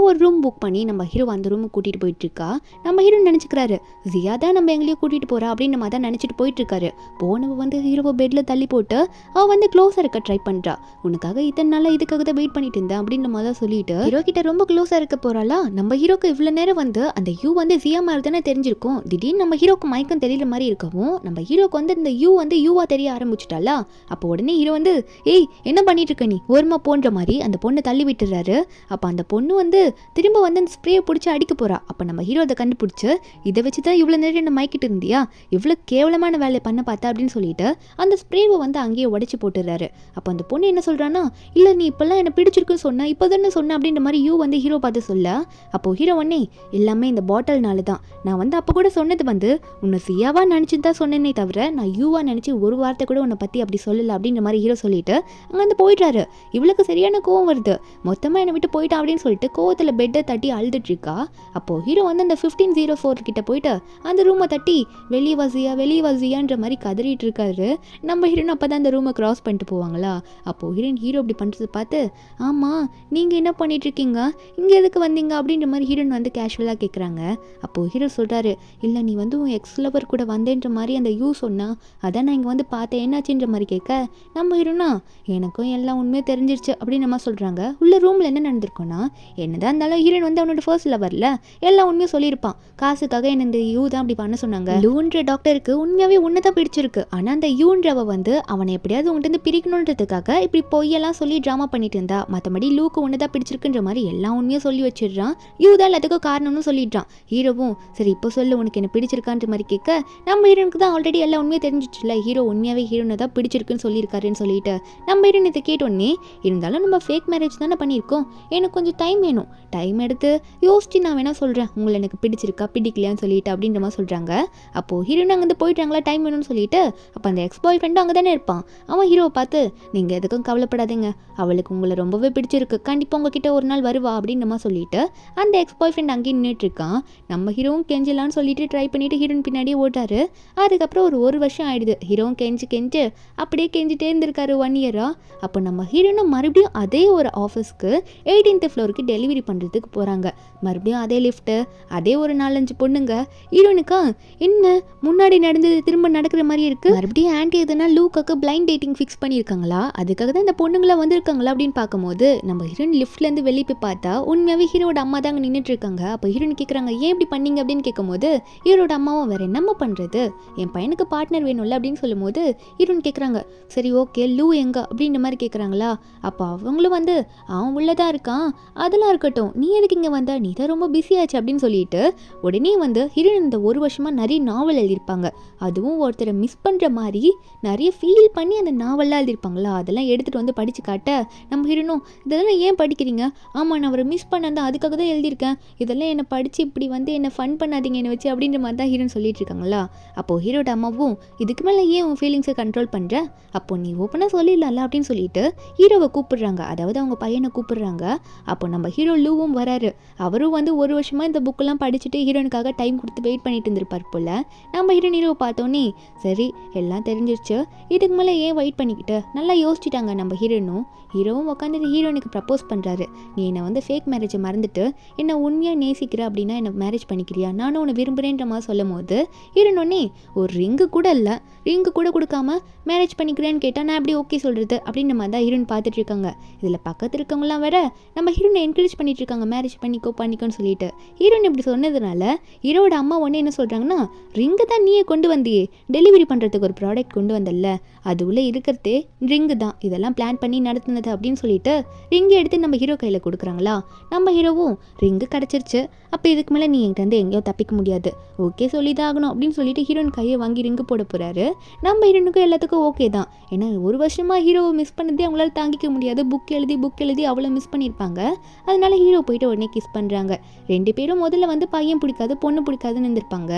ஒரு ரூம் புக் பண்ணி நம்ம ஹீரோ அந்த ரூமுக்கு கூட்டிகிட்டு போயிட்டுருக்கா. நம்ம ஹீரோ நினச்சிக்கிறாரு ஜியா தான் நம்ம எங்கேயும் கூட்டிகிட்டு போகிறா அப்படின்னு மாதிரி தான் நினச்சிட்டு போயிட்டுருக்காரு. போனவ வந்து ஹீரோவை பெட்டில் தள்ளி போட்டு அவள் வந்து க்ளோஸாக இருக்க ட்ரை பண்ணுறா. உனக்காக இத்தனை நாளாக இதுக்காக தான் வெயிட் பண்ணிட்டு இருந்தேன் அப்படின்ற மாதிரி தான் சொல்லிட்டு ஹீரோ கிட்ட ரொம்ப க்ளோஸாக இருக்க போகிறாளா. நம்ம ஹீரோக்கு இவ்வளோ நேரம் வந்து அந்த யூ வந்து ஜியா மாதிரி தானே தெரிஞ்சிருக்கும். திடீர்னு நம்ம ஹீரோக்கு மயக்கம் தெரியல மாதிரி இருக்கவும் நம்ம ஹீரோக்கு வந்து இந்த யூ வந்து யூவா தெரிய ஆரம்பிச்சுட்டாளா. அப்போ உடனே ஹீரோ வந்து ஏய் என்ன பண்ணிட்டு இருக்க நீ ஓரமா போன்ற மாதிரி அந்த பொண்ணை தள்ளி விட்டுறாரு. அப்போ அந்த பொண்ணு வந்து திரும்ப வந்து அந்த ஸ்ப்ரேயை பிடிச்சி அடிக்க போறா. அப்போ நம்ம ஹீரோ அதை கண்டுபிடிச்சு இதை வச்சு தான் இவ்வளோ நேரம் என்ன மயக்கிட்டு இருந்தியா, இவ்வளோ கேவலமான வேலையை பண்ண பார்த்தா அப்படின்னு சொல்லிட்டு அந்த ஸ்ப்ரேவை வந்து அங்கேயே உடைச்சு போட்டுறாரு. அப்போ அந்த பொண்ணு என்ன சொல்றான்னா, இல்லை நீ இப்பெல்லாம் என்ன பிடிச்சிருக்குன்னு சொன்ன, இப்போ தானே சொன்ன அப்படின்ற மாதிரி யூ வந்து ஹீரோ பார்த்து சொல்ல, அப்போ ஹீரோ உடனே எல்லாமே இந்த பாட்டில்னால தான், நான் வந்து அப்போ கூட சொன்னது வந்து உன்னை சியாவா நினச்சி தான் சொன்னேனே தவிர நான் யூவா நினச்சி ஒரு வார்த்தை கூட உன்னை பற்றி அப்படி சொல்லலை அப்படின்ற மாதிரி ஹீரோ சொல்லிட்டு அங்கே வந்து போயிட்டாரு. இவளுக்கு சரியான கோவம் வருது, மொத்தமாக என்னை விட்டு போயிட்டா அப்படின்னு சொல்லிட்டு கோவத்தில் பெட்டை தட்டி அழுதுட்டு இருக்கா. அப்போது ஹீரோ வந்து அந்த 1504 கிட்ட போயிட்டு அந்த ரூமை தட்டி வெளியே வசியான்ற மாதிரி கதறிட்டு இருக்காரு. நம்ம ஹீரோன் அப்போ தான் அந்த ரூமை கிராஸ் பண்ணிட்டு போவாங்களா. அப்போது ஹீரோ இப்படி பண்ணுறது பார்த்து, ஆமாம் நீங்கள் என்ன பண்ணிட்டு இருக்கீங்க, இங்கே எதுக்கு வந்தீங்க அப்படின்ற மாதிரி ஹீரோன் வந்து கேஷுவலாக கேட்குறாங்க. அப்போது ஹீரோ சொல்கிறாரு, இல்லை நீ வந்து உன் எக்ஸ் லவர் கூட வந்தேன்ற மாதிரி அந்த யூ சொன்னா, அதான் நான் இங்கே வந்து பார்த்தேன் என்னாச்சுன்ற மாதிரி கேட்க, நம்ம ஹீரோனா எனக்கும் எல்லாம் உண்மையாக தெரிஞ்சிருச்சு அப்படின்னு நம்ம சொல்கிறாங்க. உள்ள ரூமில் என்ன நடந்திருக்கோன்னா, என்னதான் இருந்தாலும் ஹீரோன் வந்து அவனோட ஃபர்ஸ்ட் லவரில் எல்லாம் உண்மையாக சொல்லியிருப்பான். காசுக்காக என்ன இந்த யூ தான் அப்படி பண்ண சொன்னாங்க, லூன்ற டாக்டருக்கு உண்மையாகவே உன்னை தான் பிடிச்சிருக்கு, ஆனால் அந்த யூன்றவ வந்து அவனை எப்படியாவது உன்கிட்ட பிரிக்கணுன்றதுக்காக இப்படி பொய்யெல்லாம் சொல்லி ட்ராமா பண்ணிட்டு இருந்தா, மற்றபடி லூக்கு ஒன்று தான் பிடிச்சிருக்குன்ற மாதிரி எல்லாம் உண்மையாக சொல்லி வச்சிடுறான். யூ தான் எல்லாத்துக்கும் காரணம்னு சொல்லிடுறான். ஹீரோவும் சரி இப்போ சொல்லு உனக்கு என்ன பிடிச்சிருக்கான்ற மாதிரி கேட்க, நம்ம ஹீரோனுக்கு தான் ஆல்ரெடி எல்லாம் உண்மையாக தெரிஞ்சிச்சுல, ஹீரோ உண்மையாகவே ஹீரோனை தான் பிடிச்சிருக்குன்னு சொல்லியிருக்காருன்னு சொல்லிட்டு நம்ம ஹீரோன் இதை கேட்டோன்னே, இருந்தாலும் நம்ம ஃபேக் மேரேஜ் தானே பண்ணியிருக்கோம், எனக்கு கொஞ்சம் டைம் வேணும், டைம் எடுத்து யோசிச்சு நான் வேணா சொல்கிறேன் உங்களை எனக்கு பிடிச்சிருக்கா பிடிக்கலையான்னு சொல்லிட்டு அப்படின்ற மாதிரி சொல்கிறாங்க. அப்போது ஹீரோன் அங்கேருந்து போயிட்டாங்களா டைம் வேணும்னு சொல்லிட்டு. அப்போ அந்த எக்ஸ் பாய் ஃப்ரெண்டும் அங்கே தானே இருப்பான். அவன் ஹீரோவை பார்த்து, நீங்கள் எதுக்கும் கவலைப்படாதீங்க, அவளுக்கு உங்களை ரொம்பவே பிடிச்சிருக்கு, கண்டிப்பாக உங்ககிட்ட ஒரு நாள் வருவா அப்படின்ற மாதிரி சொல்லிட்டு அந்த எக்ஸ் பாய் ஃப்ரெண்ட் அங்கேயே நின்றுட்டு இருக்கான். நம்ம ஹீரோவும் கெஞ்சலான்னு சொல்லிட்டு ட்ரை பண்ணிட்டு ஹீரோயின் பின்னாடியே ஓட்டாரு. அதுக்கப்புறம் ஒரு வருஷம் ஆயிடுது. ஹீரோவும் கெஞ்சு அப்படியே கெஞ்சிட்டே இருந்திருக்காரு 1 இயரா. அப்போ நம்ம ஹீரோனும் மறுபடியும் அதே ஒரு ஆஃபீஸ்க்கு 18th ஃப்ளோருக்கு டெலிவரி பண்ணுறதுக்கு போகிறாங்க. மறுபடியும் அதே லிஃப்ட்டு, அதே ஒரு 4-5 பொண்ணுங்க. ஹீரோனுக்கா என்ன முன்னாடி நடந்தது திரும்ப நடக்கிற மாதிரி இருக்குது, மறுபடியும் ஆன்டி எதுனா லூக்காக்கு பிளைண்ட் டேட்டிங் ஃபிக்ஸ் பண்ணியிருக்காங்களா, அதுக்காக தான் இந்த பொண்ணுங்களா வந்திருக்காங்களா அப்படின்னு பார்க்கும்போது நம்ம ஹீரோயின் லிஃப்ட்லேருந்து வெளியே போய் பார்த்தா உண்மையாகவே ஹீரோட அம்மா தாங்க நின்றுட்டு இருக்காங்க. அப்போ ஹீரோயின் கேட்குறாங்க, ஏன் இப்படி பண்ணீங்க அப்படின்னு கேட்கும்போது ஹீரோட அம்மாவும் வேறு என்னம்மா பண்ணுறது, என் பையனுக்கு பார்ட்னர் வேணும்ல அப்படின்னு சொல்லும்போது ஹீரோயின் கேட்குறாங்க, சரி ஓகே லூ எங்க அப்படின்ற மாதிரி கேட்குறாங்களா. அப்போ அவங்களும் வந்து அவன் உள்ளதான் இருக்கான், அதெல்லாம் இருக்கட்டும், நீ எதுக்கு இங்கே வந்த, நீ தான் ரொம்ப பிஸியாச்சு அப்படின்னு சொல்லிட்டு உடனே வந்து ஹீரோயின் இந்த 1 வருஷமாக நிறைய நாவல் எழுதியிருப்பாங்க. அதுவும் ஒருத்தரை மிஸ் பண்ணுற மாதிரி நிறைய ஃபீல் பண்ணி அந்த நாவல்லாம் எழுதியிருப்பாங்களா, அதெல்லாம் எடுத்துகிட்டு வந்து படித்து காட்ட நம்ம ஹீரோனும், இதெல்லாம் ஏன் படிக்கிறீங்க, ஆமாம் நான் அவரை மிஸ் பண்ணதான் அதுக்காக தான் எழுதியிருக்கேன், இதெல்லாம் என்னை படித்து இப்படி வந்து என்னை ஃபன் பண்ணாதீங்க என்னை வச்சு அப்படின்ற மாதிரி தான் ஹீரோன்னு சொல்லிட்டு இருக்காங்களா. அப்போது ஹீரோட அம்மாவும், இதுக்கு மேலே ஏன் உன் ஃபீலிங்ஸை கண்ட்ரோல் பண்ணுற, அப்போ நீ ஓப்பனாக சொல்லிடலாம்ல அப்படின்னு சொல்லிட்டு ஹீரோவை கூப்பிடுறாங்க, அதாவது அவங்க பையனை கூப்பிடுறாங்க. அப்போ நம்ம ஹீரோ லூவும் வராரு. அவரும் வந்து 1 வருஷமாக இந்த புக்கெல்லாம் படிச்சுட்டு ஹீரோனுக்காக டைம் கொடுத்து வெயிட் பண்ணிட்டு இருந்திருப்பார் போல். நம்ம ஹீரோவை பார்த்தோன்னே, சரி எல்லாம் தெரிஞ்சிருச்சு, இதுக்கு மேலே ஏன் வெயிட் பண்ணிக்கிட்டு நல்லா யோசிச்சுட்டாங்க நம்ம ஹீரோவும் உட்காந்துட்டு ஹீரோனுக்கு ப்ரப்போஸ் பண்ணுறாரு. நீ என்னை வந்து ஃபேக் மேரேஜை மறந்துட்டு என்னை உண்மையாக நேசிக்கிற அப்படின்னா என்னை மேரேஜ் பண்ணிக்கிறியா, நானும் உன்னை விரும்புகிறேன்ற மாதிரி சொல்லும் போது ஹீரோனே, ஒரு ரிங்கு கூட இல்லை, ரிங்கு கூட கொடுக்காம மேரேஜ் பண்ணிக்கிறேன்னு கேட்டால் நான் எப்படி ஓகே சொல்கிறது அப்படின்ற மாதிரி தான் ஹீரோன் பார்த்துட்டு இருக்காங்க. இதில் பக்கத்தில் இருக்கவங்களாம் வேற நம்ம ஹீரோனை என்கரேஜ் பண்ணிட்டு இருக்காங்க, மேரேஜ் பண்ணிக்கோன்னு சொல்லிட்டு. ஹீரோன் இப்படி சொன்னதுனால ஹீரோட அம்மா ஒன்று என்ன சொல்கிறாங்கன்னா, ரிங்கு தான் நீயே கொண்டு வந்தியே, டெலிவரி பண்ணுறதுக்கு ஒரு ப்ராடக்ட் கொண்டு வந்தல்ல, அது உள்ளே இருக்கிறதே ரிங்கு தான், இதெல்லாம் பிளான் பண்ணி நடத்துனது அப்படின்னு சொல்லிட்டு ரிங்கு எடுத்து நம்ம ஹீரோ கையில் கொடுக்குறாங்களா. நம்ம ஹீரோவும் ரிங்கு கிடச்சிருச்சு, அப்போ இதுக்கு மேலே நீ என்கிட்ட வந்து எங்கேயோ தப்பிக்க முடியாது, ஓகே சொல்லி தான் ஆகணும் அப்படின்னு சொல்லிட்டு ஹீரோயின் கையை வாங்கி ரிங்கு போட போகிறாரு. நம்ம ஹீரோனுக்கும் எல்லாத்துக்கும் ஓகே தான், ஏன்னா 1 வருஷமாக ஹீரோவை மிஸ் பண்ணதே அவங்களால தாங்கிக்க முடியாது, புக் எழுதி அவ்வளோ மிஸ் பண்ணியிருப்பாங்க. அதனால ஹீரோ போயிட்டு உடனே கிஸ் பண்ணுறாங்க. 2 பேரும் முதல்ல வந்து பையன் பிடிக்காது பொண்ணு பிடிக்காதுன்னு இருந்திருப்பாங்க.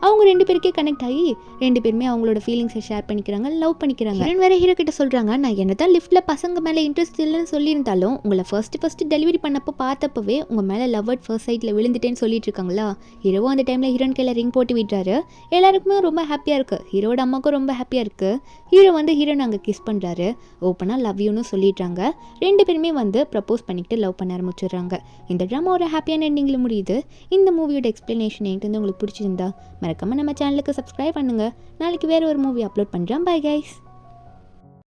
அவங்க 2 பேருக்கே கனெக்ட் ஆகி 2 பேருமே அவங்களோட ஃபீலிங்ஸை ஷேர் பண்ணிக்கிறாங்க, லவ் பண்ணிக்கிறாங்க. வேற ஹீரோ கிட்ட சொல்கிறாங்க, நான் என்னதான் லிஃப்ட்டில் பசங்க மேலே இன்ட்ரெஸ்ட் இல்லைன்னு சொல்லியிருந்தாலும் உங்களை ஃபர்ஸ்ட் டெலிவரி பண்ணப்போ பார்த்தப்பவே உங்கள் மேலே லவ் அட் ஃபர்ஸ்ட் சைட்டில் விழுந்துட்டேன்னு சொல்லிட்டு இருக்காங்களா. ஹீரோவும் அந்த டைமில் ஹீரோன் கையில் ரிங் போட்டு விடுறாரு. எல்லாருக்குமே ரொம்ப ஹாப்பியாக இருக்குது, ஹீரோட அம்மாவுக்கும் ரொம்ப ஹாப்பியாக இருக்குது. ஹீரோ வந்து ஹீரோன் அங்கே கிஸ் பண்ணுறாரு, ஓப்பனாக லவ் யூன்னு சொல்லிடுறாங்க. 2 பேருமே வந்து ப்ரப்போஸ் பண்ணிக்கிட்டு லவ் பண்ண ஆரம்பிச்சிடுறாங்க. இந்த ட்ராமா ஒரு ஹாப்பியான எண்டிங்கில் முடியுது. இந்த மூவியோட எக்ஸ்ப்ளனேஷன் என்கிட்ட வந்து உங்களுக்கு பிடிச்சிருந்தா மறக்காமல் நம்ம சேனலுக்கு சப்ஸ்கிரைப் பண்ணுங்கள். நாளைக்கு வேறு ஒரு மூவி அப்லோட் பண்ணுறேன். Bye guys.